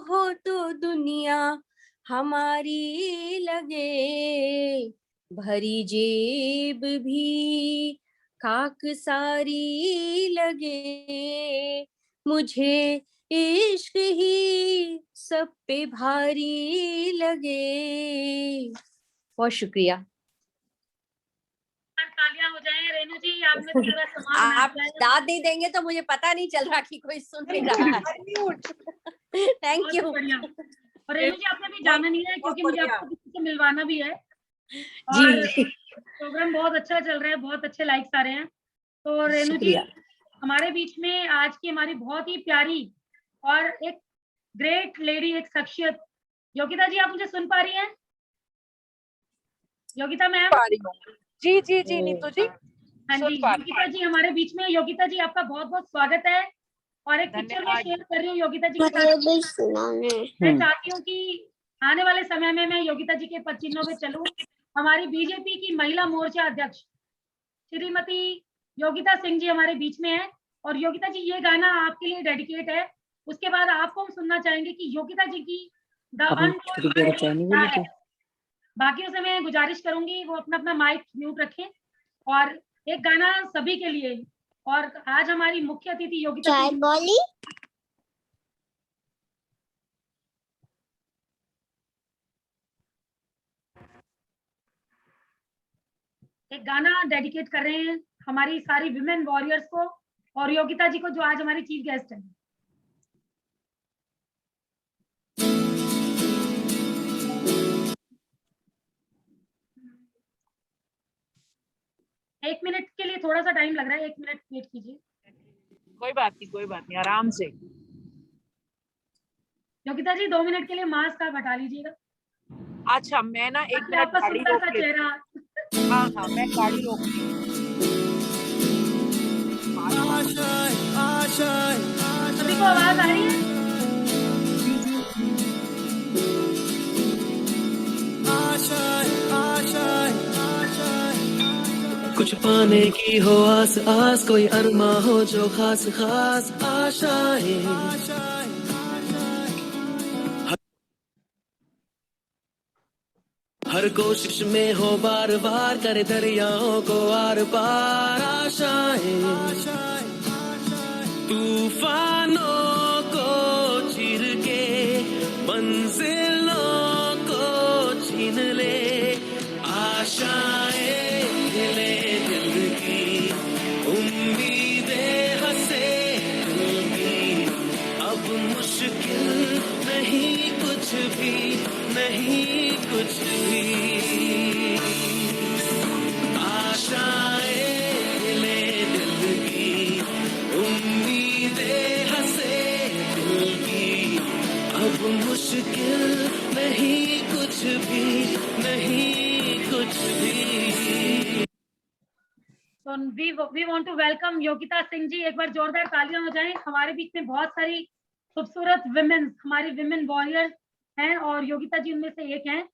हो तो दुनिया हमारी लगे, भरी जेब भी खाक सारी लगे, मुझे इश्क ही सब पे भारी लगे। बहुत शुक्रिया। तालियां हो जाए। रेनू जी आपने तो मेरा सम्मान आप बना दिया है। दाद नहीं देंगे तो मुझे पता नहीं चल रहा कि कोई सुन नहीं रहा है। थैंक बहुत यू। बढ़िया। और रेनू जी आपने भी जाना नहीं है क्योंकि मुझे बढ़िया। आपको किसी से मिलवाना भी है और जी प्रोग्राम बहुत अच्छा चल रहा है, बहुत अच्छे लाइक्स आ रहे हैं। तो रेनू जी शुक्रिया। हमारे बीच में आज की हमारी बहुत ही प्यारी और एक ग्रेट लेडी, एक शख्सियत योगिता जी, आप मुझे सुन पा रही हैं? योगिता मैम। पा रही हूँ। जी जी जी नीतू जी हाँ जी, सुन पा रही योगिता जी हमारे बीच में। योगिता जी आपका बहुत बहुत स्वागत है और एक पिक्चर में धन्यवाद। शेयर कर रही हूँ योगिता जी के साथ। मैं चाहती हूँ कि आने वाले समय में मैं योगिता जी के पद चिन्हों पे चलूं। हमारी बीजेपी की महिला मोर्चा अध्यक्ष श्रीमती योगिता सिंह जी हमारे बीच में है और योगिता जी ये गाना आपके लिए डेडिकेट है। उसके बाद आपको हम सुनना चाहेंगे कि योगिता जी की द अनटोल्ड। बाकियों से मैं गुजारिश करूंगी वो अपना अपना माइक म्यूट रखें और एक गाना सभी के लिए। और आज हमारी मुख्य अतिथि योगिता सिंह बोली एक गाना डेडिकेट कर रहे हैं हमारी सारी विमेन वॉरियर्स को और योगिता जी को जो आज हमारी चीफ गेस्ट है। एक मिनट के लिए थोड़ा सा टाइम लग रहा है, 1 मिनट वेट कीजिए। कोई बात नहीं आराम से। योगिता जी 2 मिनट के लिए मास्क आप हटा लीजिएगा। अच्छा मैं ना 1 ताकि मिनट आपका गाड़ी सुंदर रोक सा लेती चेहरा। हूँ। हाँ मैं गाड़ी रोक लेती हूँ। सभी को आवाज आ रही है? कुछ पाने की हो आस आस, कोई अरमा हो जो खास खास आशाएं। हर कोशिश में हो बार बार, करे दरियाओं को आर पार आशाएं। तूफानों को चीर के मंजिलों को छीन ले आशाएं। हिले दिल की उम्मीदें हंसे दिल की, अब मुश्किल नहीं कुछ भी, नहीं कुछ भी। आशाएं हिले दिल की उम्मीदें हंसे दिल की, अब मुश्किल नहीं कुछ भी, नहीं कुछ भी। तो we want to welcome Yogita Singh ji. एक बार जोरदार तालियां हो जाएं। हमारे बीच में बहुत सारी खूबसूरत विमेन, हमारी विमेन वॉरियर्स हैं और योगिता जी उनमें से एक हैं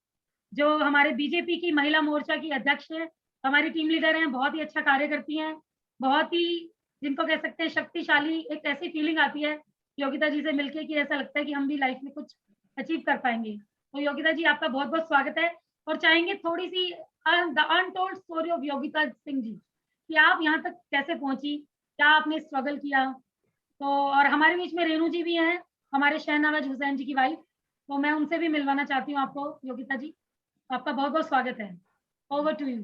जो हमारे बीजेपी की महिला मोर्चा की अध्यक्ष है, हमारी टीम लीडर हैं, बहुत ही अच्छा कार्य करती हैं, बहुत ही जिनको कह सकते हैं शक्तिशाली। एक ऐसी फीलिंग आती है योगिता जी से मिलके कि ऐसा लगता है कि हम भी लाइफ में कुछ अचीव कर पाएंगे। तो योगिता जी आपका बहुत बहुत स्वागत है और चाहेंगे थोड़ी सी the untold story of Yogita Singh ji कि आप यहाँ तक कैसे पहुंची, क्या आपने स्ट्रगल किया। तो और हमारे बीच में रेनू जी भी हैं, हमारे शहनवाज हुसैन जी की वाइफ। तो मैं उनसे भी मिलवाना चाहती हूँ आपको। योगिता जी आपका बहुत बहुत स्वागत है। Over to you.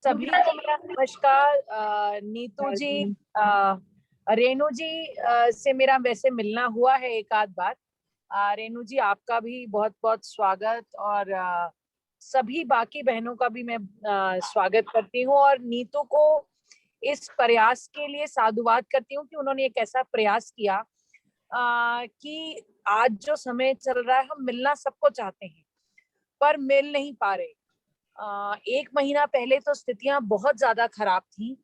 सभी को मेरा नमस्कार। नीतू जी, रेनू जी से मेरा वैसे मिलना हुआ है एक आध बार। रेनू जी आपका भी बहुत बहुत स्वागत और सभी बाकी बहनों का भी मैं स्वागत करती हूँ और नीतू को इस प्रयास के लिए साधुवाद करती हूँ कि उन्होंने एक ऐसा प्रयास किया कि आज जो समय चल रहा है हम मिलना सबको चाहते हैं पर मिल नहीं पा रहे। 1 महीना पहले तो स्थितियां बहुत ज्यादा खराब थी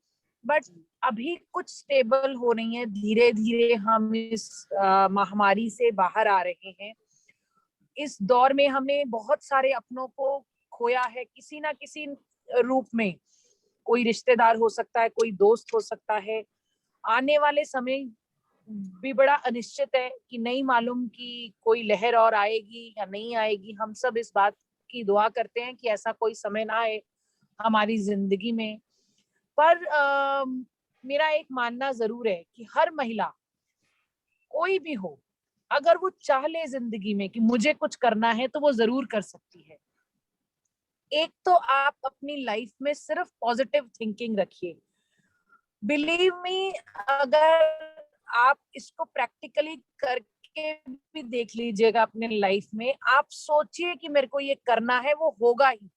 बट अभी कुछ स्टेबल हो रही है। धीरे धीरे हम इस महामारी से बाहर आ रहे हैं। इस दौर में हमने बहुत सारे अपनों को खोया है किसी ना किसी रूप में। कोई रिश्तेदार हो सकता है, कोई दोस्त हो सकता है। आने वाले समय भी बड़ा अनिश्चित है कि नहीं मालूम कि कोई लहर और आएगी या नहीं आएगी। हम सब इस बात की दुआ करते हैं कि ऐसा कोई समय ना आए हमारी जिंदगी में। पर मेरा एक मानना जरूर है कि हर महिला कोई भी हो अगर वो चाह ले जिंदगी में कि मुझे कुछ करना है तो वो जरूर कर सकती है। एक तो आप अपनी लाइफ में सिर्फ पॉजिटिव थिंकिंग रखिए। बिलीव मी, अगर आप इसको प्रैक्टिकली करके भी देख लीजिएगा अपने लाइफ में, आप सोचिए कि मेरे को ये करना है, वो होगा ही।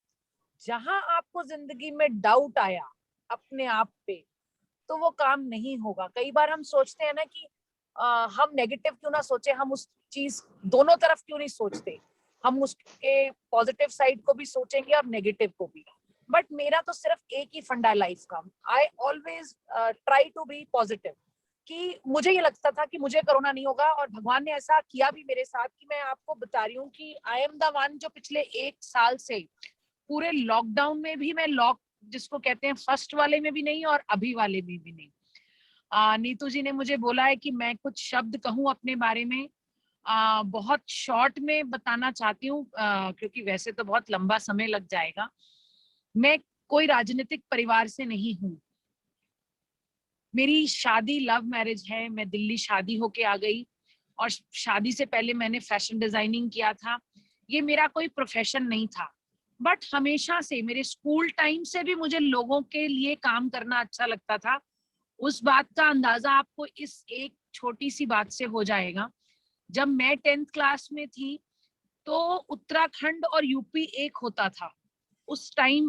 जहां आपको जिंदगी में डाउट आया अपने आप पे, तो वो काम नहीं होगा। कई बार हम सोचते हैं ना कि हम नेगेटिव क्यों ना सोचे, हम उस चीज दोनों तरफ क्यों नहीं सोचते, हम उसके पॉजिटिव साइड को भी सोचेंगे और नेगेटिव को भी। बट मेरा तो सिर्फ एक ही फंडा लाइफ का, I always try to be positive. कि मुझे ये लगता था कि मुझे कोरोना नहीं होगा, और भगवान ने ऐसा किया भी मेरे साथ कि मैं आपको बता रही हूँ कि आई एम द वन जो पिछले 1 साल से पूरे लॉकडाउन में भी, मैं जिसको कहते हैं फर्स्ट वाले में भी नहीं और अभी वाले में भी नहीं। नीतू जी ने मुझे बोला है कि मैं कुछ शब्द कहूँ अपने बारे में। बहुत शॉर्ट में बताना चाहती हूँ, क्योंकि वैसे तो बहुत लंबा समय लग जाएगा। मैं कोई राजनीतिक परिवार से नहीं हूँ। मेरी शादी लव मैरिज है। मैं दिल्ली शादी होके आ गई, और शादी से पहले मैंने फैशन डिजाइनिंग किया था। ये मेरा कोई प्रोफेशन नहीं था, बट हमेशा से मेरे स्कूल टाइम से भी मुझे लोगों के लिए काम करना अच्छा लगता था। उस बात का अंदाजा आपको इस एक छोटी सी बात से हो जाएगा। जब मैं 10th क्लास में थी तो उत्तराखंड और यूपी एक होता था। उस टाइम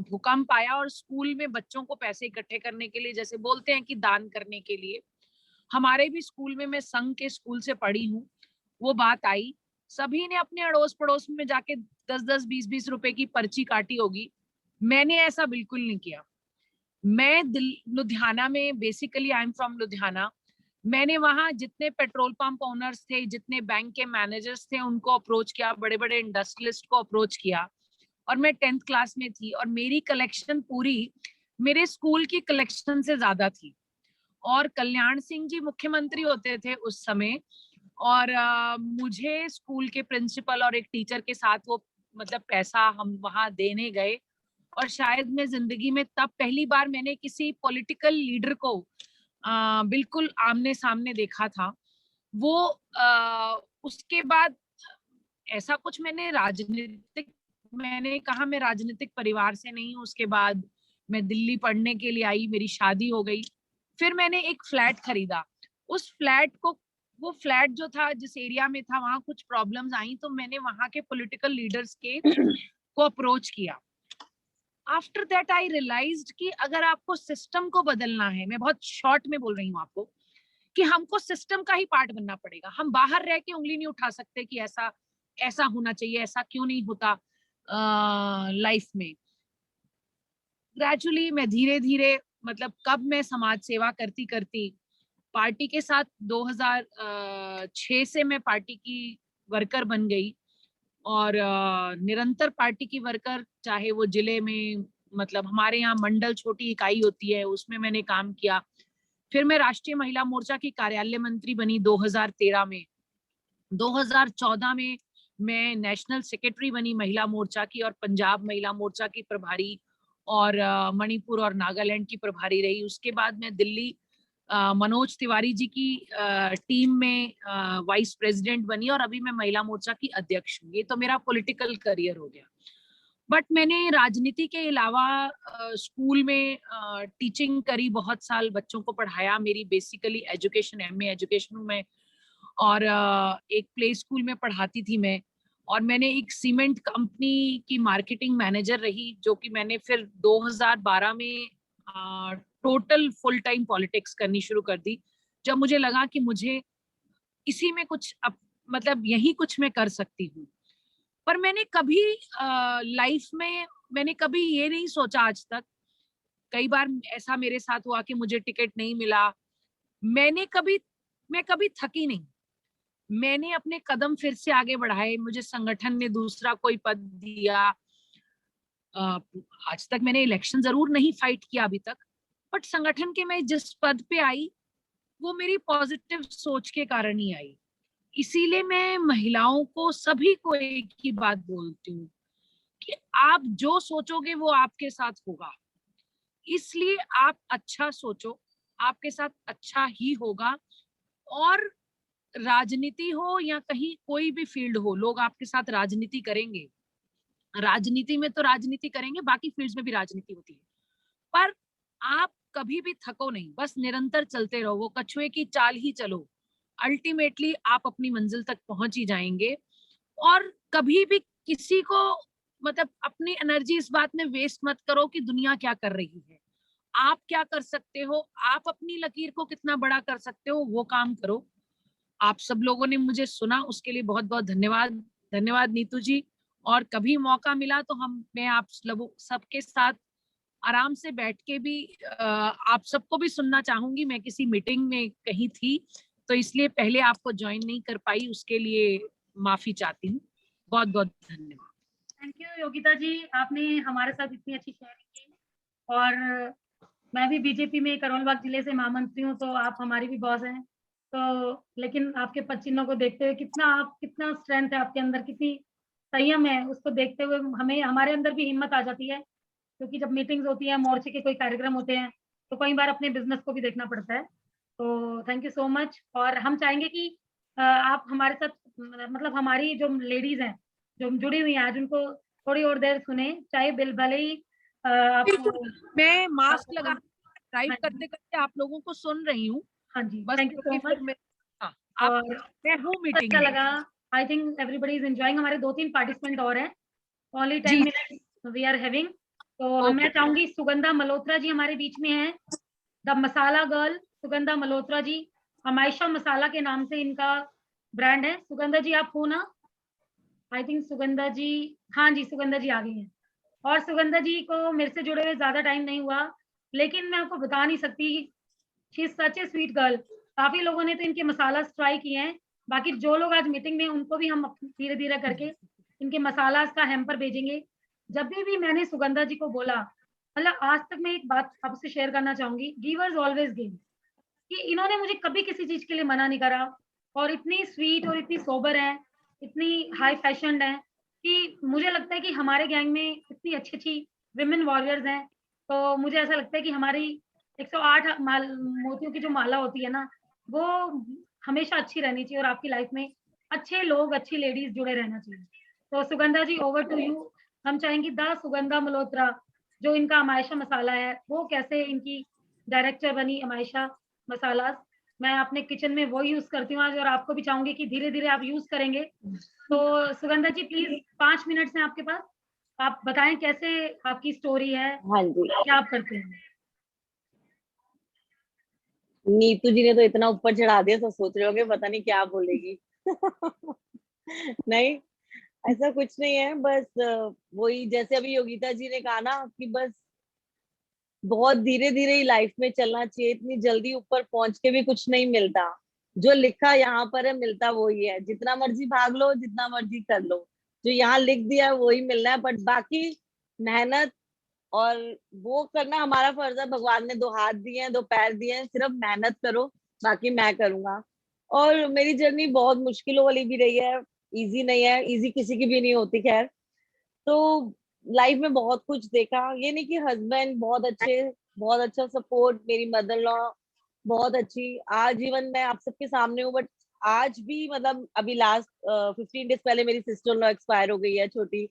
भूकंप आया, और स्कूल में बच्चों को पैसे इकट्ठे करने के लिए, जैसे बोलते हैं कि दान करने के लिए, हमारे भी स्कूल में, मैं संघ के स्कूल से पढ़ी हूँ, वो बात आई। सभी ने अपने अड़ोस पड़ोस में जाके 10-10, 20-20 रुपए की पर्ची काटी होगी। मैंने ऐसा बिल्कुल नहीं किया। मैं लुधियाना में, basically I am from Ludhiana, मैंने वहां जितने पेट्रोल पंप ओनर्स थे, जितने बैंक के मैनेजर्स थे, उनको अप्रोच किया, बड़े बड़े इंडस्ट्रियलिस्ट को अप्रोच किया। और मैं 10th क्लास में थी, और मेरी कलेक्शन पूरी मेरे स्कूल की कलेक्शन से ज्यादा थी। और कल्याण सिंह जी मुख्यमंत्री होते थे उस समय, और मुझे स्कूल के प्रिंसिपल और एक टीचर के साथ वो मतलब पैसा हम वहां देने गए। और शायद मैं जिंदगी में तब पहली बार मैंने किसी पॉलिटिकल लीडर को बिल्कुल आमने सामने देखा था। वो उसके बाद ऐसा कुछ मैंने कहा मैं राजनीतिक परिवार से नहीं हूँ। उसके बाद मैं दिल्ली पढ़ने के लिए आई, मेरी शादी हो गई, फिर मैंने एक फ्लैट खरीदा। वो फ्लैट जो था, जिस एरिया में था, वहां कुछ प्रॉब्लम्स आई, तो मैंने वहां के पॉलिटिकल लीडर्स को अप्रोच किया। आफ्टर दैट आई रियलाइज्ड कि अगर आपको सिस्टम को बदलना है, मैं बहुत शॉर्ट में बोल रही हूँ आपको, कि हमको सिस्टम का ही पार्ट बनना पड़ेगा। हम बाहर रह के उंगली नहीं उठा सकते कि ऐसा होना चाहिए, ऐसा क्यों नहीं होता लाइफ में। ग्रेजुअली मैं धीरे धीरे, मतलब कब मैं समाज सेवा करती करती पार्टी के साथ 2006 से मैं पार्टी की वर्कर बन गई, और निरंतर पार्टी की वर्कर, चाहे वो जिले में, मतलब हमारे यहाँ मंडल छोटी इकाई होती है, उसमें मैंने काम किया। फिर मैं राष्ट्रीय महिला मोर्चा की कार्यालय मंत्री बनी 2013 में। 2014 में मैं नेशनल सेक्रेटरी बनी महिला मोर्चा की, और पंजाब महिला मोर्चा की प्रभारी, और मणिपुर और नागालैंड की प्रभारी रही। उसके बाद मैं दिल्ली मनोज तिवारी जी की टीम में वाइस प्रेसिडेंट बनी, और अभी मैं महिला मोर्चा की अध्यक्ष हूँ। ये तो मेरा पॉलिटिकल करियर हो गया। बट मैंने राजनीति के अलावा स्कूल में टीचिंग करी, बहुत साल बच्चों को पढ़ाया। मेरी बेसिकली एजुकेशन, एमए एजुकेशन हूँ मैं, और एक प्ले स्कूल में पढ़ाती थी मैं। और मैंने एक सीमेंट कंपनी की मार्केटिंग मैनेजर रही, जो कि मैंने फिर 2012 में टोटल फुल टाइम पॉलिटिक्स करनी शुरू कर दी, जब मुझे लगा कि मुझे इसी में कुछ मतलब यही कुछ मैं कर सकती हूँ। पर मैंने कभी लाइफ में मैंने कभी ये नहीं सोचा आज तक। कई बार ऐसा मेरे साथ हुआ कि मुझे टिकट नहीं मिला। मैं कभी थकी नहीं। मैंने अपने कदम फिर से आगे बढ़ाए। मुझे संगठन ने दूसरा कोई पद दिया। आज तक मैंने इलेक्शन जरूर नहीं फाइट किया अभी तक, बट संगठन के मैं जिस पद पे आई, वो मेरी पॉजिटिव सोच के कारण ही आई। इसीलिए मैं महिलाओं को, सभी को एक ही बात बोलती हूँ कि आप जो सोचोगे वो आपके साथ होगा। इसलिए आप अच्छा सोचो, आपके साथ अच्छा ही होगा। और राजनीति हो या कहीं कोई भी फील्ड हो, लोग आपके साथ राजनीति करेंगे। राजनीति में तो राजनीति करेंगे, बाकी फील्ड्स में भी राजनीति होती है, पर आप कभी भी थको नहीं, बस निरंतर चलते रहो, वो कछुए की चाल ही चलो, अल्टीमेटली आप अपनी मंजिल तक पहुंच ही जाएंगे। और कभी भी किसी को मतलब अपनी एनर्जी इस बात में वेस्ट मत करो कि दुनिया क्या कर रही है, आप क्या कर सकते हो, आप अपनी लकीर को कितना बड़ा कर सकते हो, वो काम करो। आप सब लोगों ने मुझे सुना, उसके लिए बहुत बहुत धन्यवाद। धन्यवाद नीतू जी। और कभी मौका मिला तो मैं आप सबके साथ आराम से बैठ के भी आप सबको भी सुनना चाहूंगी। मैं किसी मीटिंग में कहीं थी, तो इसलिए पहले आपको ज्वाइन नहीं कर पाई, उसके लिए माफी चाहती हूँ। बहुत बहुत धन्यवाद। थैंक यू योगिता जी, आपने हमारे साथ इतनी अच्छी शेयरिंग की। और मैं भी बीजेपी में करोल बाग जिले से महामंत्री हूँ, तो आप हमारी भी बॉस हैं। तो लेकिन आपके पद चिन्हों को देखते हुए कितना स्ट्रेंथ है आपके अंदर, कितनी संयम है, उसको देखते हुए हमें हमारे अंदर भी हिम्मत आ जाती है। क्योंकि जब मीटिंग्स होती हैं, मोर्चे के कोई कार्यक्रम होते हैं, तो कई बार अपने बिजनेस को भी देखना पड़ता है। तो थैंक यू सो मच। और हम चाहेंगे कि आप हमारे साथ मतलब हमारी जो लेडीज हैं जो जुड़ी हुई हैं आज, उनको थोड़ी और देर सुने, चाहे भले ही आप मैं मास्क लगा ड्राइव करते करते आप लोगों को सुन रही हूँ। हाँ जी, बस थैंक यू सो मच। आप मैं हूँ मीटिंग अच्छा में। लगा। I think everybody is enjoying. हमारे 2-3 पार्टिसिपेंट और हैं, ओनली 10 जी। Minutes we are having. तो मैं चाहूंगी सुगंधा मल्होत्रा जी हमारे बीच में हैं, द मसाला गर्ल सुगंधा मल्होत्रा जी। अमायशा मसाला के नाम से इनका ब्रांड है। सुगंधा जी आप हो ना? आई थिंक सुगंधा जी, हाँ जी सुगंधा जी आ गई हैं। और सुगंधा जी को मेरे से जुड़े हुए ज्यादा टाइम नहीं हुआ, लेकिन मैं आपको बता नहीं सकती, she is such A sweet girl. काफी लोगों ने तो इनके मसाला ट्राई किए हैं, बाकी जो लोग आज मीटिंग में उनको भी हम धीरे धीरे करके इनके मसाला का हैम्पर भेजेंगे। जब भी मैंने सुगंधा जी को बोला, मतलब आज तक मैं एक बात आपसे शेयर करना चाहूंगी, गिवर्स ऑलवेज गिव, कि इन्होंने मुझे कभी किसी चीज के लिए मना नहीं करा। और इतनी स्वीट और इतनी सोबर है, इतनी हाई फैशन है, कि मुझे लगता है कि हमारे गैंग में इतनी अच्छी अच्छी विमेन वॉरियर्स हैं। तो मुझे ऐसा लगता है कि हमारी 108 मोतियों की जो माला होती है ना, वो हमेशा अच्छी रहनी चाहिए, और आपकी लाइफ में अच्छे लोग, अच्छी लेडीज जुड़े रहना चाहिए। तो सुगंधा जी ओवर टू यू। हम चाहेंगे द सुगंधा मल्होत्रा, जो इनका अमायशा मसाला है, वो कैसे इनकी डायरेक्टर बनी अमायशा मसाला। मैं अपने किचन में वो यूज करती हूँ आज, और आपको भी चाहूंगी कि धीरे धीरे आप यूज करेंगे। तो सुगंधा जी प्लीज 5 मिनट्स हैं आपके पास, आप बताएं कैसे आपकी स्टोरी है, हाँ जी, क्या आप करते हैं। नीतू जी ने तो इतना ऊपर चढ़ा दिया, तो सोच रहे होंगे पता नहीं क्या बोलेगी। नहीं, ऐसा कुछ नहीं है। बस वही जैसे अभी योगिता जी ने कहा ना कि बस बहुत धीरे धीरे ही लाइफ में चलना चाहिए, इतनी जल्दी ऊपर पहुंच के भी कुछ नहीं मिलता। जो लिखा यहाँ पर है मिलता वही है, जितना मर्जी भाग लो, जितना मर्जी कर लो, जो यहाँ लिख दिया है वही मिलना है। बट बाकी मेहनत और वो करना हमारा फर्ज है। भगवान ने 2 हाथ दिए हैं, 2 पैर दिए हैं, सिर्फ मेहनत करो, बाकी मैं करूंगा। और मेरी जर्नी बहुत मुश्किलों वाली भी रही है, इजी नहीं है, इजी किसी की भी नहीं होती। खैर, तो लाइफ में बहुत कुछ देखा। ये नहीं कि हस्बैंड बहुत अच्छे, बहुत अच्छा सपोर्ट, मेरी मदर लॉ बहुत अच्छी, आज इवन मैं आप सबके सामने हूँ। बट आज भी मतलब अभी लास्ट 15 डेज पहले मेरी सिस्टर लॉ एक्सपायर हो गई है, छोटी।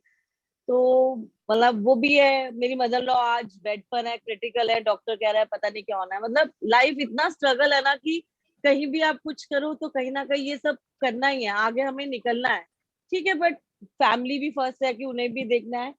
तो मतलब वो भी है। मेरी मदर लॉ आज बेड पर है, क्रिटिकल है, डॉक्टर कह रहा है पता नहीं क्या होना है। मतलब लाइफ इतना स्ट्रगल है ना कि कहीं भी आप कुछ करो तो कहीं ना कहीं ये सब करना ही है, आगे हमें निकलना है। ठीक है, बट फैमिली भी फर्स्ट है कि उन्हें भी देखना है।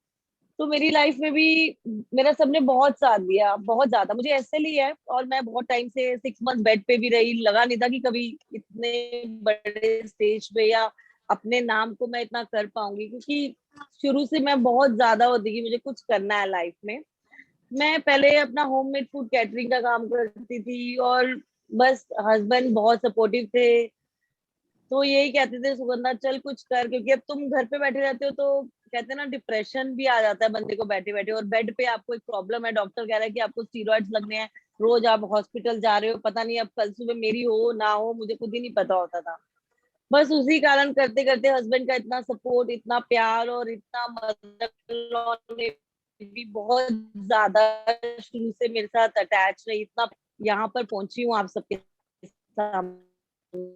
तो मेरी लाइफ में भी मेरा सबने बहुत साथ दिया, बहुत ज्यादा। मुझे ऐसे ही है, और मैं बहुत टाइम से 6 मंथ बेड पे भी रही, लगा नहीं था कि कभी इतने बड़े स्टेज पे या अपने नाम को मैं इतना कर पाऊंगी, क्योंकि शुरू से मैं बहुत ज्यादा होती कि मुझे कुछ करना है लाइफ में। मैं पहले अपना होममेड फूड कैटरिंग का काम करती थी, और बस हस्बैंड बहुत सपोर्टिव थे। तो यही कहते थे सुगंधा चल कुछ कर, क्योंकि अब तुम घर पे बैठे रहते हो तो कहते हैं ना डिप्रेशन भी आ जाता है बंदे को बैठे बैठे। और बेड पे आपको एक प्रॉब्लम है, डॉक्टर कह रहा है कि आपको स्टीरॉइड्स लगने हैं, रोज आप हॉस्पिटल जा रहे हो, पता नहीं अब कल सुबह मेरी हो ना हो, मुझे खुद ही नहीं पता होता था। बस उसी कारण करते करते हस्बैंड का इतना सपोर्ट, इतना प्यार, और इतना मदर ने भी बहुत ज्यादा शुरू से मेरे साथ अटैच रही, इतना यहाँ पर पहुंची हूँ आप सबके सामने।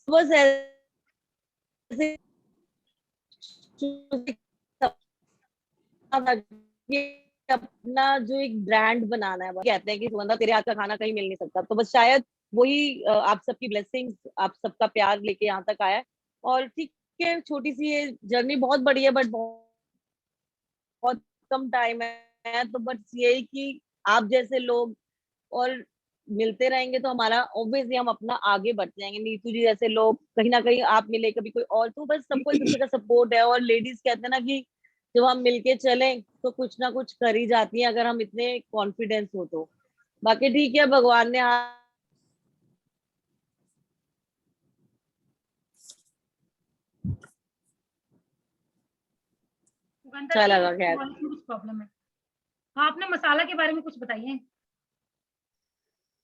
बस ऐसे अपना जो एक ब्रांड बनाना है, कहते हैं कि सुगंधा तेरे हाथ का खाना कहीं मिल नहीं सकता, तो बस शायद वही आप सबकी ब्लेसिंग्स, आप सबका प्यार लेके यहाँ तक आया। और ठीक है, छोटी सी ये जर्नी बहुत बड़ी है, बट बहुत कम टाइम है, तो बस यही कि आप जैसे लोग और मिलते रहेंगे तो हमारा ऑब्वियसली हम अपना आगे बढ़ते जाएंगे। नीतू जी जैसे लोग, कहीं ना कहीं आप मिले, कभी कोई और, तो बस सबको एक दूसरे का सपोर्ट है। और लेडीज कहते हैं ना कि जब हम मिलके चलें तो कुछ ना कुछ कर ही जाती हैं, अगर हम इतने कॉन्फिडेंस हो तो। बाकी ठीक है, भगवान ने अच्छा लगा। खैर, कुछ प्रॉब्लम है। हाँ, आपने मसाला के बारे में कुछ बताइए।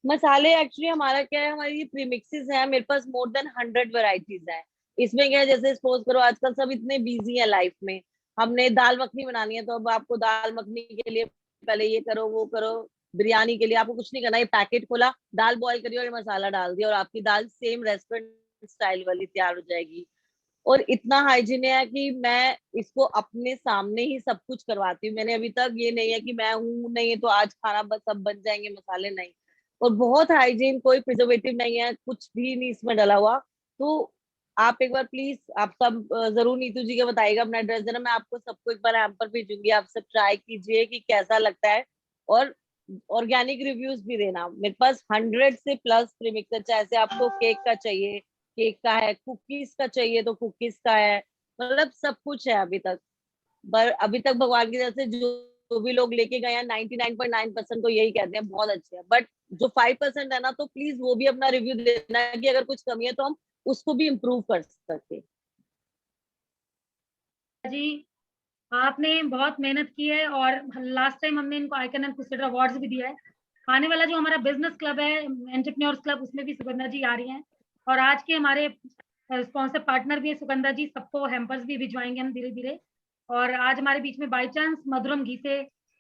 मसाले एक्चुअली हमारा क्या है, हमारी प्रीमिक्सेस है, मेरे पास मोर देन 100 वेराइटीज है। इसमें क्या है, जैसे सपोज करो आजकल सब इतने बिजी है लाइफ में, हमने दाल मखनी बनानी है, तो अब आपको दाल मखनी के लिए पहले ये करो वो करो, बिरयानी के लिए आपको कुछ नहीं करना, ये पैकेट खोला, दाल बॉईल करी और ये मसाला डाल दिया और आपकी दाल सेम रेस्टोरेंट स्टाइल वाली तैयार हो जाएगी। और इतना हाइजीन है कि मैं इसको अपने सामने ही सब कुछ करवाती हूँ। मैंने अभी तक ये नहीं है कि मैं हूँ नहीं तो आज खाना बस सब बन जाएंगे मसाले, नहीं। और बहुत हाइजीन, कोई प्रिजर्वेटिव नहीं है, कुछ भी नहीं इसमें डला हुआ। तो आप एक बार प्लीज, आप सब जरूर नीतू जी का बताइएगा, अपना एड्रेस देना, मैं आपको सबको एक बार हैम्पर भेजूंगी, आप सब ट्राई कीजिए कि कैसा लगता है। और ऑर्गेनिक रिव्यूज भी देना। मेरे पास 100 से प्लस प्रीमिक्स है, चाहे आपको केक का चाहिए केक का है, कुकीज का चाहिए तो कुकीज का है, मतलब सब कुछ है अभी तक। पर अभी तक भगवान की तरफ से जो भी लोग लेके गए हैं 99.9% तो यही कहते हैं बहुत अच्छे हैं। बट जो 5% है ना, तो प्लीज वो भी अपना रिव्यू देना कि अगर कुछ कमी है तो हम उसको भी इम्प्रूव कर सकते। जी, आपने बहुत मेहनत की है और लास्ट टाइम हमने इनको आइकन एंड क्रूसेडर अवार्ड्स भी दिया है। आने वाला जो हमारा बिजनेस क्लब है, एंटरप्रेन्योर्स क्लब, उसमें भी सुगंधा जी आ रही हैं और आज के हमारे स्पॉन्सर पार्टनर भी है सुगंधा जी, सबको हैम्पर्स भी भिजवाएंगे हम धीरे धीरे। और आज हमारे बीच में बाई चांस मधुरम घी से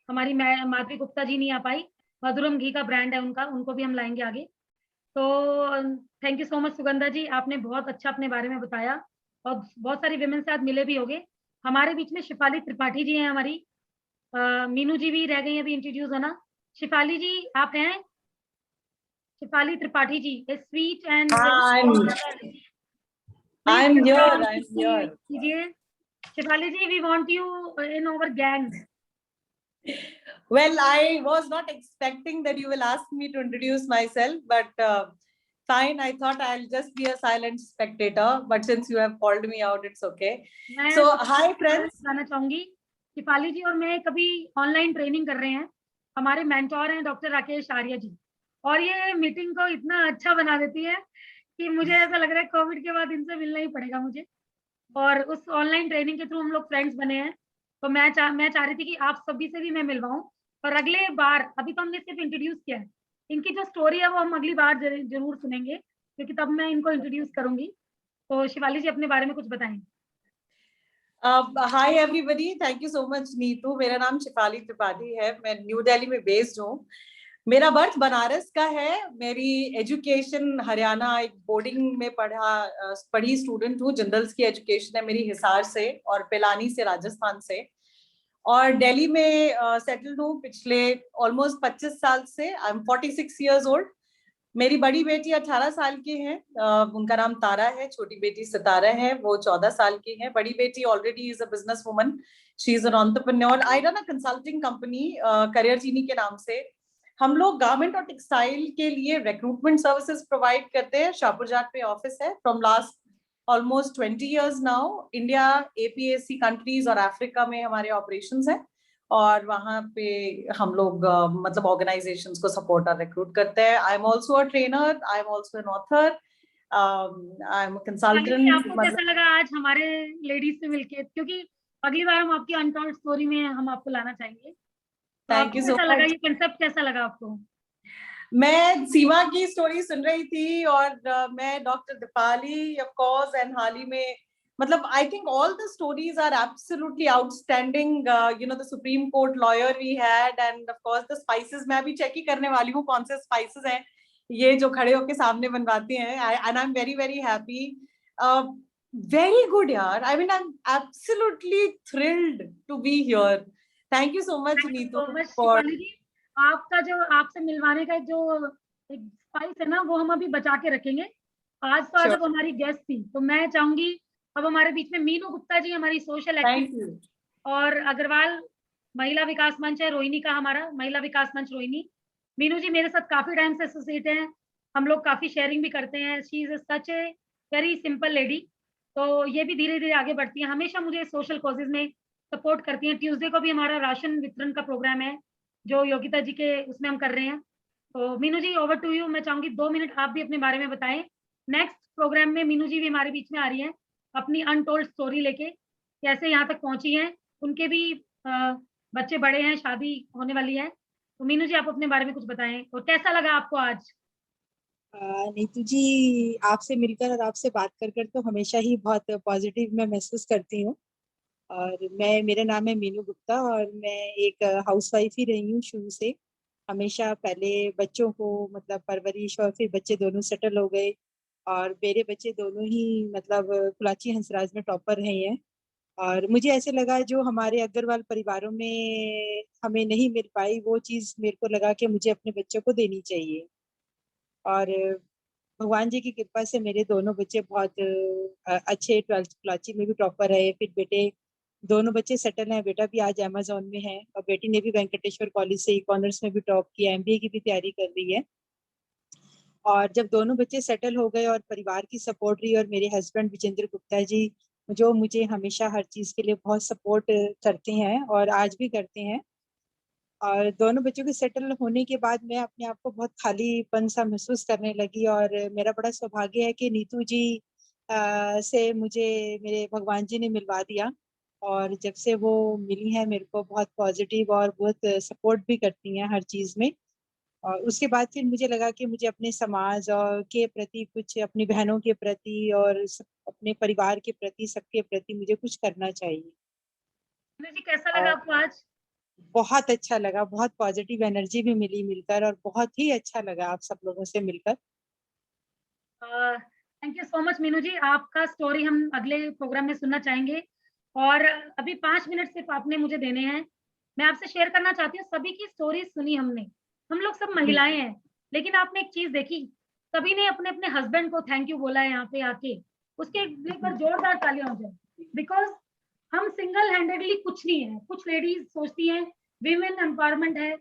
हमारी माधवी गुप्ता जी नहीं आ पाई, मधुरम घी का ब्रांड है उनका, उनको भी हम लाएंगे आगे। तो thank you so much Sugandha ji, आपने बहुत अच्छा अपने बारे में बताया और बहुत सारी विमेन से आज मिले भी होंगे। हमारे बीच में शिफाली त्रिपाठी जी हैं हमारी, मीनू जी भी रह गई अभी इंट्रोड्यूस होना। शिफाली जी आप हैं? Shifali Tripathi ji, a sweet and I'm here. कीजिए। Shifali ji, we want you in our gang. Well, I was not expecting that you will ask me to introduce myself, but fine. I thought I'll just be a silent spectator, but since you have called me out, it's okay. So, hi friends. बताना चाहूंगी, शिफाली जी और मैं कभी ऑनलाइन ट्रेनिंग कर रहे हैं, हमारे मेंटोर हैं डॉक्टर राकेश आर्य जी, और ये मीटिंग को इतना अच्छा बना देती है कि मुझे ऐसा लग रहा है कोविड के बाद इनसे मिलना ही पड़ेगा मुझे। और उस ऑनलाइन ट्रेनिंग के थ्रू हम लोग फ्रेंड्स बने हैं, तो मैं चाह रही थी कि आप सभी से भी मैं मिलवाऊं। और अगले बार, अभी तो हमने सिर्फ इंट्रोड्यूस किया है, इनकी जो स्टोरी है वो हम अगली बार जरूर सुनेंगे, क्योंकि तब मैं इनको इंट्रोड्यूस करूंगी। तो शिफाली जी अपने बारे में कुछ बताएं। Hi everybody, thank you so much Neetu. मेरा नाम शिफाली त्रिपाठी है, मैं न्यू दिल्ली में बेस्ड हूँ। मेरा बर्थ बनारस का है, मेरी एजुकेशन हरियाणा, एक बोर्डिंग में पढ़ी स्टूडेंट हूँ। जनरल्स की एजुकेशन है मेरी हिसार से और पिलानी से, राजस्थान से। और दिल्ली में सेटल्ड हूँ पिछले ऑलमोस्ट 25 साल से। I am 46 years old. मेरी बड़ी बेटी 18 साल की है, उनका नाम तारा है। छोटी बेटी सितारा है, वो 14 साल की है। बड़ी बेटी already is a business woman, she is an entrepreneur. I run a consulting company career genie के नाम से। हम लोग गारमेंट और टेक्सटाइल के लिए रिक्रूटमेंट सर्विसेज प्रोवाइड करते हैं। शाहपुर जाट पे ऑफिस है from last almost 20 years now. India, APAC countries और अफ्रीका में हमारे ऑपरेशंस हैं और वहां पे हम लोग मतलब ऑर्गेनाइजेशंस को सपोर्ट और रिक्रूट करते हैं। I am also a trainer, I am also an author, I am a consultant. आपको कैसा लगा आज हमारे लेडीज से मिलके? क्योंकि अगली बार हम आपकी अनटोल्ड स्टोरी में हम आपको लाना चाहेंगे। Thank you so much. लगा ये कंसेप्ट कैसा लगा आपको? मैं सीमा की स्टोरी सुन रही थी और मैं doctor Deepali of course and हाल ही में, मतलब I think all the stories are absolutely outstanding. You know the supreme court lawyer we had and of course the spices. मैं अभी चेक ही करने वाली हूँ कौन से स्पाइसेस हैं ये जो खड़े होके सामने बनवाती हैं, and I am very very happy. Very good, yaar. I mean, I'm absolutely thrilled to be here. Thank you so much, Neetu, for. Shifali ji, आपका जो आपसे मिलवाने का जो एक स्पाइस है ना, वो हम अभी बचा के रखेंगे. आज तो आज अब हमारी गेस्ट थी, तो मैं चाहूंगी अब हमारे बीच में मीनू गुप्ता जी, हमारी सोशल एक्टिविस्ट, और अग्रवाल महिला विकास मंच है, रोहिणी का हमारा महिला विकास मंच रोहिणी. मीनू जी मेरे साथ काफी टाइम से एसोसिएट हैं, हम लोग काफी शेयरिंग भी करते हैं. She is such a very simple lady. तो ये भी धीरे धीरे आगे बढ़ती है, हमेशा मुझे सोशल कॉजेज में सपोर्ट करती हैं. ट्यूसडे को भी हमारा राशन वितरण का प्रोग्राम है जो योगिता जी के उसमें हम कर रहे हैं. तो मीनू जी ओवर टू यू. मैं चाहूंगी 2 मिनट आप भी अपने बारे में बताएं. नेक्स्ट प्रोग्राम में मीनू जी भी हमारे बीच में आ रही हैं अपनी अनटोल्ड स्टोरी लेके, कैसे यहाँ तक पहुंची हैं. उनके भी बच्चे बड़े हैं, शादी होने वाली है. तो मीनू जी आप अपने बारे में कुछ बताएं, और कैसा लगा आपको आज? नीतू जी, आपसे मिलकर और आपसे बात कर कर तो हमेशा ही बहुत पॉजिटिव मैं महसूस करती हूँ. और मेरा नाम है मीनू गुप्ता और मैं एक हाउसवाइफ ही रही हूँ शुरू से. हमेशा पहले बच्चों को मतलब परवरिश, और फिर बच्चे दोनों सेटल हो गए और मेरे बच्चे दोनों ही मतलब कुलाची हंसराज में टॉपर रहे हैं. और मुझे ऐसे लगा जो हमारे अग्रवाल परिवारों में हमें नहीं मिल पाई, वो चीज़ मेरे को लगा कि मुझे अपने बच्चों को देनी चाहिए. और भगवान जी की कृपा से मेरे दोनों बच्चे बहुत अच्छे 12th कुलाची में भी टॉपर रहे. फिर बेटे दोनों बच्चे सेटल हैं. बेटा भी आज अमेज़न में है और बेटी ने भी वेंकटेश्वर कॉलेज से इकॉनर्स में भी टॉप किया, एमबीए की भी तैयारी कर रही है. और जब दोनों बच्चे सेटल हो गए और परिवार की सपोर्ट रही, और मेरे हस्बैंड विजेंद्र गुप्ता जी जो मुझे हमेशा हर चीज़ के लिए बहुत सपोर्ट करते हैं और आज भी करते हैं. और दोनों बच्चों के सेटल होने के बाद मैं अपने आप को बहुत खालीपन सा महसूस करने लगी. और मेरा बड़ा सौभाग्य है कि नीतू जी से मुझे मेरे भगवान जी ने मिलवा दिया. और जब से वो मिली हैं मेरे को बहुत पॉजिटिव और बहुत सपोर्ट भी करती हैं हर चीज़ में. और उसके बाद फिर मुझे लगा कि मुझे अपने समाज और के प्रति कुछ, अपनी बहनों के प्रति और अपने परिवार के प्रति, सबके प्रति मुझे कुछ करना चाहिए. जी कैसा लगा आपको आज? बहुत अच्छा लगा, बहुत पॉजिटिव एनर्जी भी मिली मिलकर, और बहुत ही अच्छा लगा आप सब लोगों से मिलकर. Thank you so much Meenu ji. आपका स्टोरी हम अगले प्रोग्राम में सुनना चाहेंगे. और अभी 5 मिनट सिर्फ आपने मुझे देने हैं. मैं आपसे शेयर करना चाहती हूँ, सभी की स्टोरी सुनी हमने, हम लोग सब महिलाएं हैं, लेकिन आपने एक चीज देखी, सभी ने अपने अपने हस्बैंड को थैंक यू बोला है यहाँ पे आके. उसके एक बार जोरदार तालियां हो जाए, बिकॉज हम सिंगल हैंडेडली कुछ नहीं है. कुछ लेडीज सोचती हैं विमेन एम्पावरमेंट है,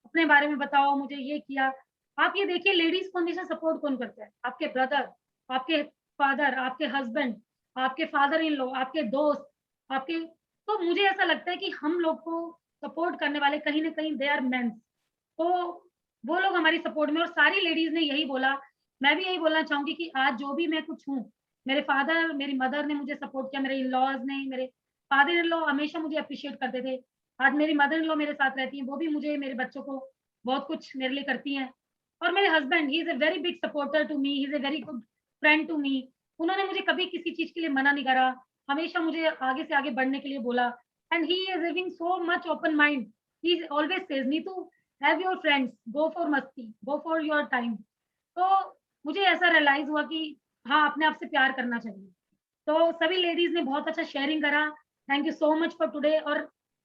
अपने बारे में बताओ, मुझे ये किया. आप ये देखिए लेडीज को हमेशा सपोर्ट कौन करता है? आपके ब्रदर, आपके फादर, आपके हस्बैंड, आपके फादर इन लॉ, आपके दोस्त, आपके. तो मुझे ऐसा लगता है कि हम लोग को सपोर्ट करने वाले कहीं ना कहीं दे आर मेंस. तो वो लोग हमारी सपोर्ट में, और सारी लेडीज ने यही बोला. मैं भी यही बोलना चाहूंगी कि आज जो भी मैं कुछ हूँ, मेरे फादर, मेरी मदर ने मुझे सपोर्ट किया, मेरे इन लॉज ने, मेरे फादर इन लॉ हमेशा मुझे अप्रिशिएट करते थे. आज मेरी मदर इन लॉ मेरे साथ रहती हैं, वो भी मुझे, मेरे बच्चों को बहुत कुछ मेरे लिए करती हैं. और मेरे husband, he is a very big supporter to me, he is a very good friend to me. उन्होंने मुझे कभी किसी चीज के लिए मना नहीं करा, हमेशा मुझे आगे से आगे बढ़ने के लिए बोला. And he is having so much open mind. He always says, Neetu have your friends, go for मस्ती, गो फॉर योर टाइम. तो मुझे ऐसा रियलाइज हुआ कि हाँ, अपने आप से प्यार करना चाहिए. तो सभी लेडीज ने बहुत अच्छा शेयरिंग करा. Thank you so much for today. और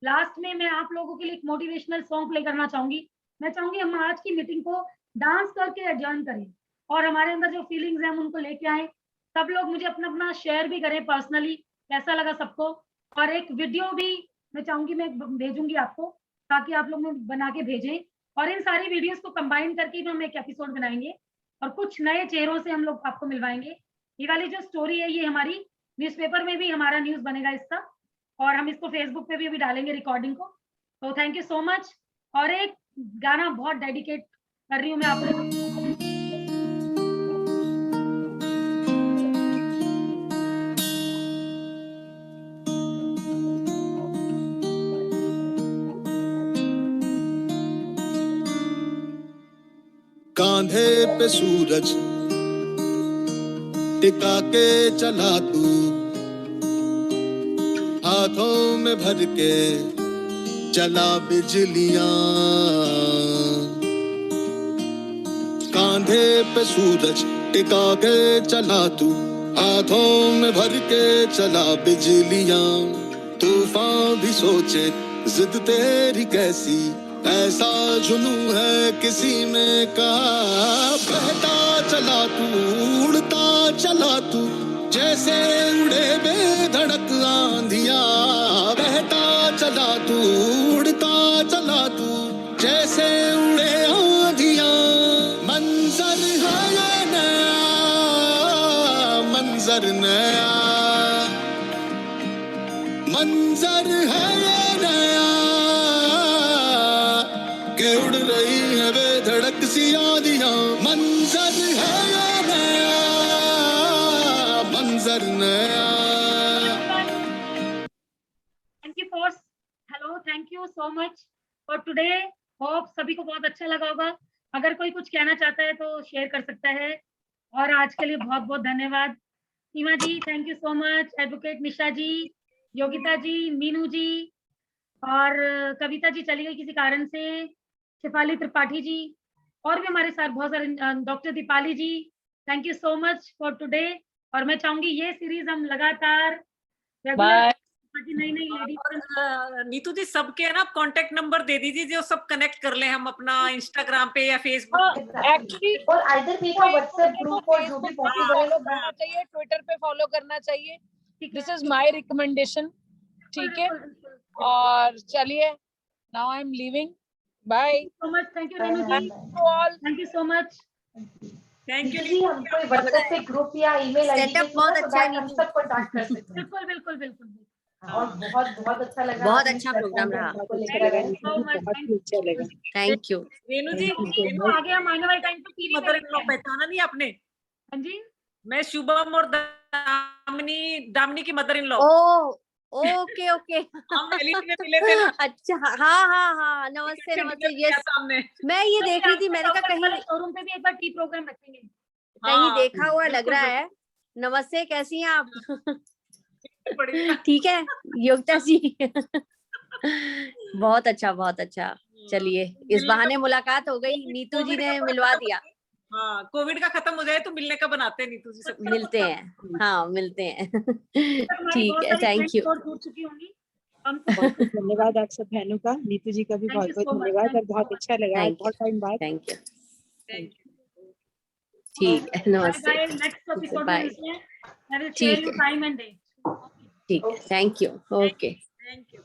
लास्ट में मैं आप लोगों के लिए एक मोटिवेशनल सॉन्ग प्ले करना चाहूंगी. मैं चाहूंगी हम आज की मीटिंग को डांस करके एडजॉर्न करें, और हमारे अंदर जो फीलिंग्स हैं हम उनको लेके आए. सब लोग मुझे अपना अपना शेयर भी करें पर्सनली, कैसा लगा सबको. और एक वीडियो भी मैं चाहूंगी, मैं भेजूंगी आपको, ताकि आप लोग बना के भेजें. और इन सारी वीडियोस को कंबाइन करके हम एक एपिसोड बनाएंगे, और कुछ नए चेहरों से हम लोग आपको मिलवाएंगे. ये वाली जो स्टोरी है, ये हमारी न्यूज़पेपर में भी हमारा न्यूज़ बनेगा इसका, और हम इसको फेसबुक पे भी अभी डालेंगे रिकॉर्डिंग को. तो थैंक यू सो मच. और एक गाना बहुत डेडिकेट कर रही हूँ मैं आप लोगों को. कांधे पे सूरज टिका के चला तू, हाथों में भर के चला बिजलियां. कांधे पे सूरज टिका के चला तू, हाथों में भर के चला बिजलियां, तूफान भी सोचे जिद तेरी कैसी, ऐसा जुनू है किसी में कहा। बहता चला तू, उड़ता चला तू, जैसे उड़े बेधड़क आंधियां, बहता चला तू, उड़ता चला तू, जैसे उड़े आंधियां। मंजर है ये नया, मंजर नया, मंजर है ये नया, के उड़ रही है बेधड़क सी आंधियां। मंजर है ये नया, मंजर नया। Thank you for hello, thank you so much for today. Hope सभी को बहुत अच्छा लगा होगा। अगर कोई कुछ कहना चाहता है तो शेयर कर सकता है। और आज के लिए बहुत बहुत धन्यवाद। Seema ji thank you so much, advocate Nisha ji, Yogita ji, Meenu ji, और कविता जी चली गई किसी कारण से, शेफाली त्रिपाठी जी, और भी हमारे साथ बहुत सारे, doctor Deepali ji, thank you so much for today. और मैं चाहूंगी ये सीरीज हम लगातार बाय। नई नई लेडीज। नीतू जी सबके ना कांटेक्ट नंबर दे दीजिए जो सब कनेक्ट कर ले हम अपना इंस्टाग्राम पे या फेसबुक पे। एक्चुअली और आइदर भी का व्हाट्सएप ग्रुप और जो भी पॉसिबल है फॉलो करना चाहिए, ट्विटर पे फॉलो करना चाहिए। This is my recommendation. ठीक है, और चलिए now I am leaving. Bye so much, thank you Renu ji, all, thank you so much. Thank you ji. हम कोई व्हाट्सएप पे ग्रुप या ईमेल आईडी सेटअप बहुत अच्छा है हम सब कांटेक्ट कर सकते हैं। बिल्कुल बिल्कुल बिल्कुल। और बहुत बहुत अच्छा लगा, बहुत आपने अच्छा इस प्रोग्राम platform रहा। पे हमको लेकर आए। बहुत ही अच्छा लगा। Thank you. रेनू जी, रेनू आ गया माइनर टाइम तो टीवी मदर इन लॉ पहचाना नहीं आपने? हाँ जी, मैं शुभम और दामिनी की mother in law. Oh okay okay. हम दिल्ली में मिले थे ना। अच्छा, हाँ हाँ हाँ, नमस्ते नमस्ते। यस, मैं ये देख रही थी, मैंने कहा कहीं शोरूम पे भी एक बार टी प्रोग्राम रखेंगे। कहीं देखा हुआ लग रहा है। नमस्ते, कैसी हैं आप? ठीक है योगिता जी। बहुत अच्छा, बहुत अच्छा। चलिए, इस बहाने मुलाकात हो गई, नीतू जी ने मिलवा दिया। हाँ, कोविड का खत्म हो जाए तो मिलने का बनाते हैं नीतू जी सब। मिलते हैं, हाँ मिलते हैं। ठीक है, थैंक यू। बहुत धन्यवाद आप सब बहनों का, नीतू जी का भी बहुत बहुत धन्यवाद, और बहुत अच्छा लगा आज बहुत टाइम बाद। Thank you. ठीक है, नमस्ते। नेक्स्ट एपिसोड में बाय। मिलते हैं। आई विल शेयर ठीक यू है, टाइम एंड डेट। ठीक है, thank you. Okay. Thank you.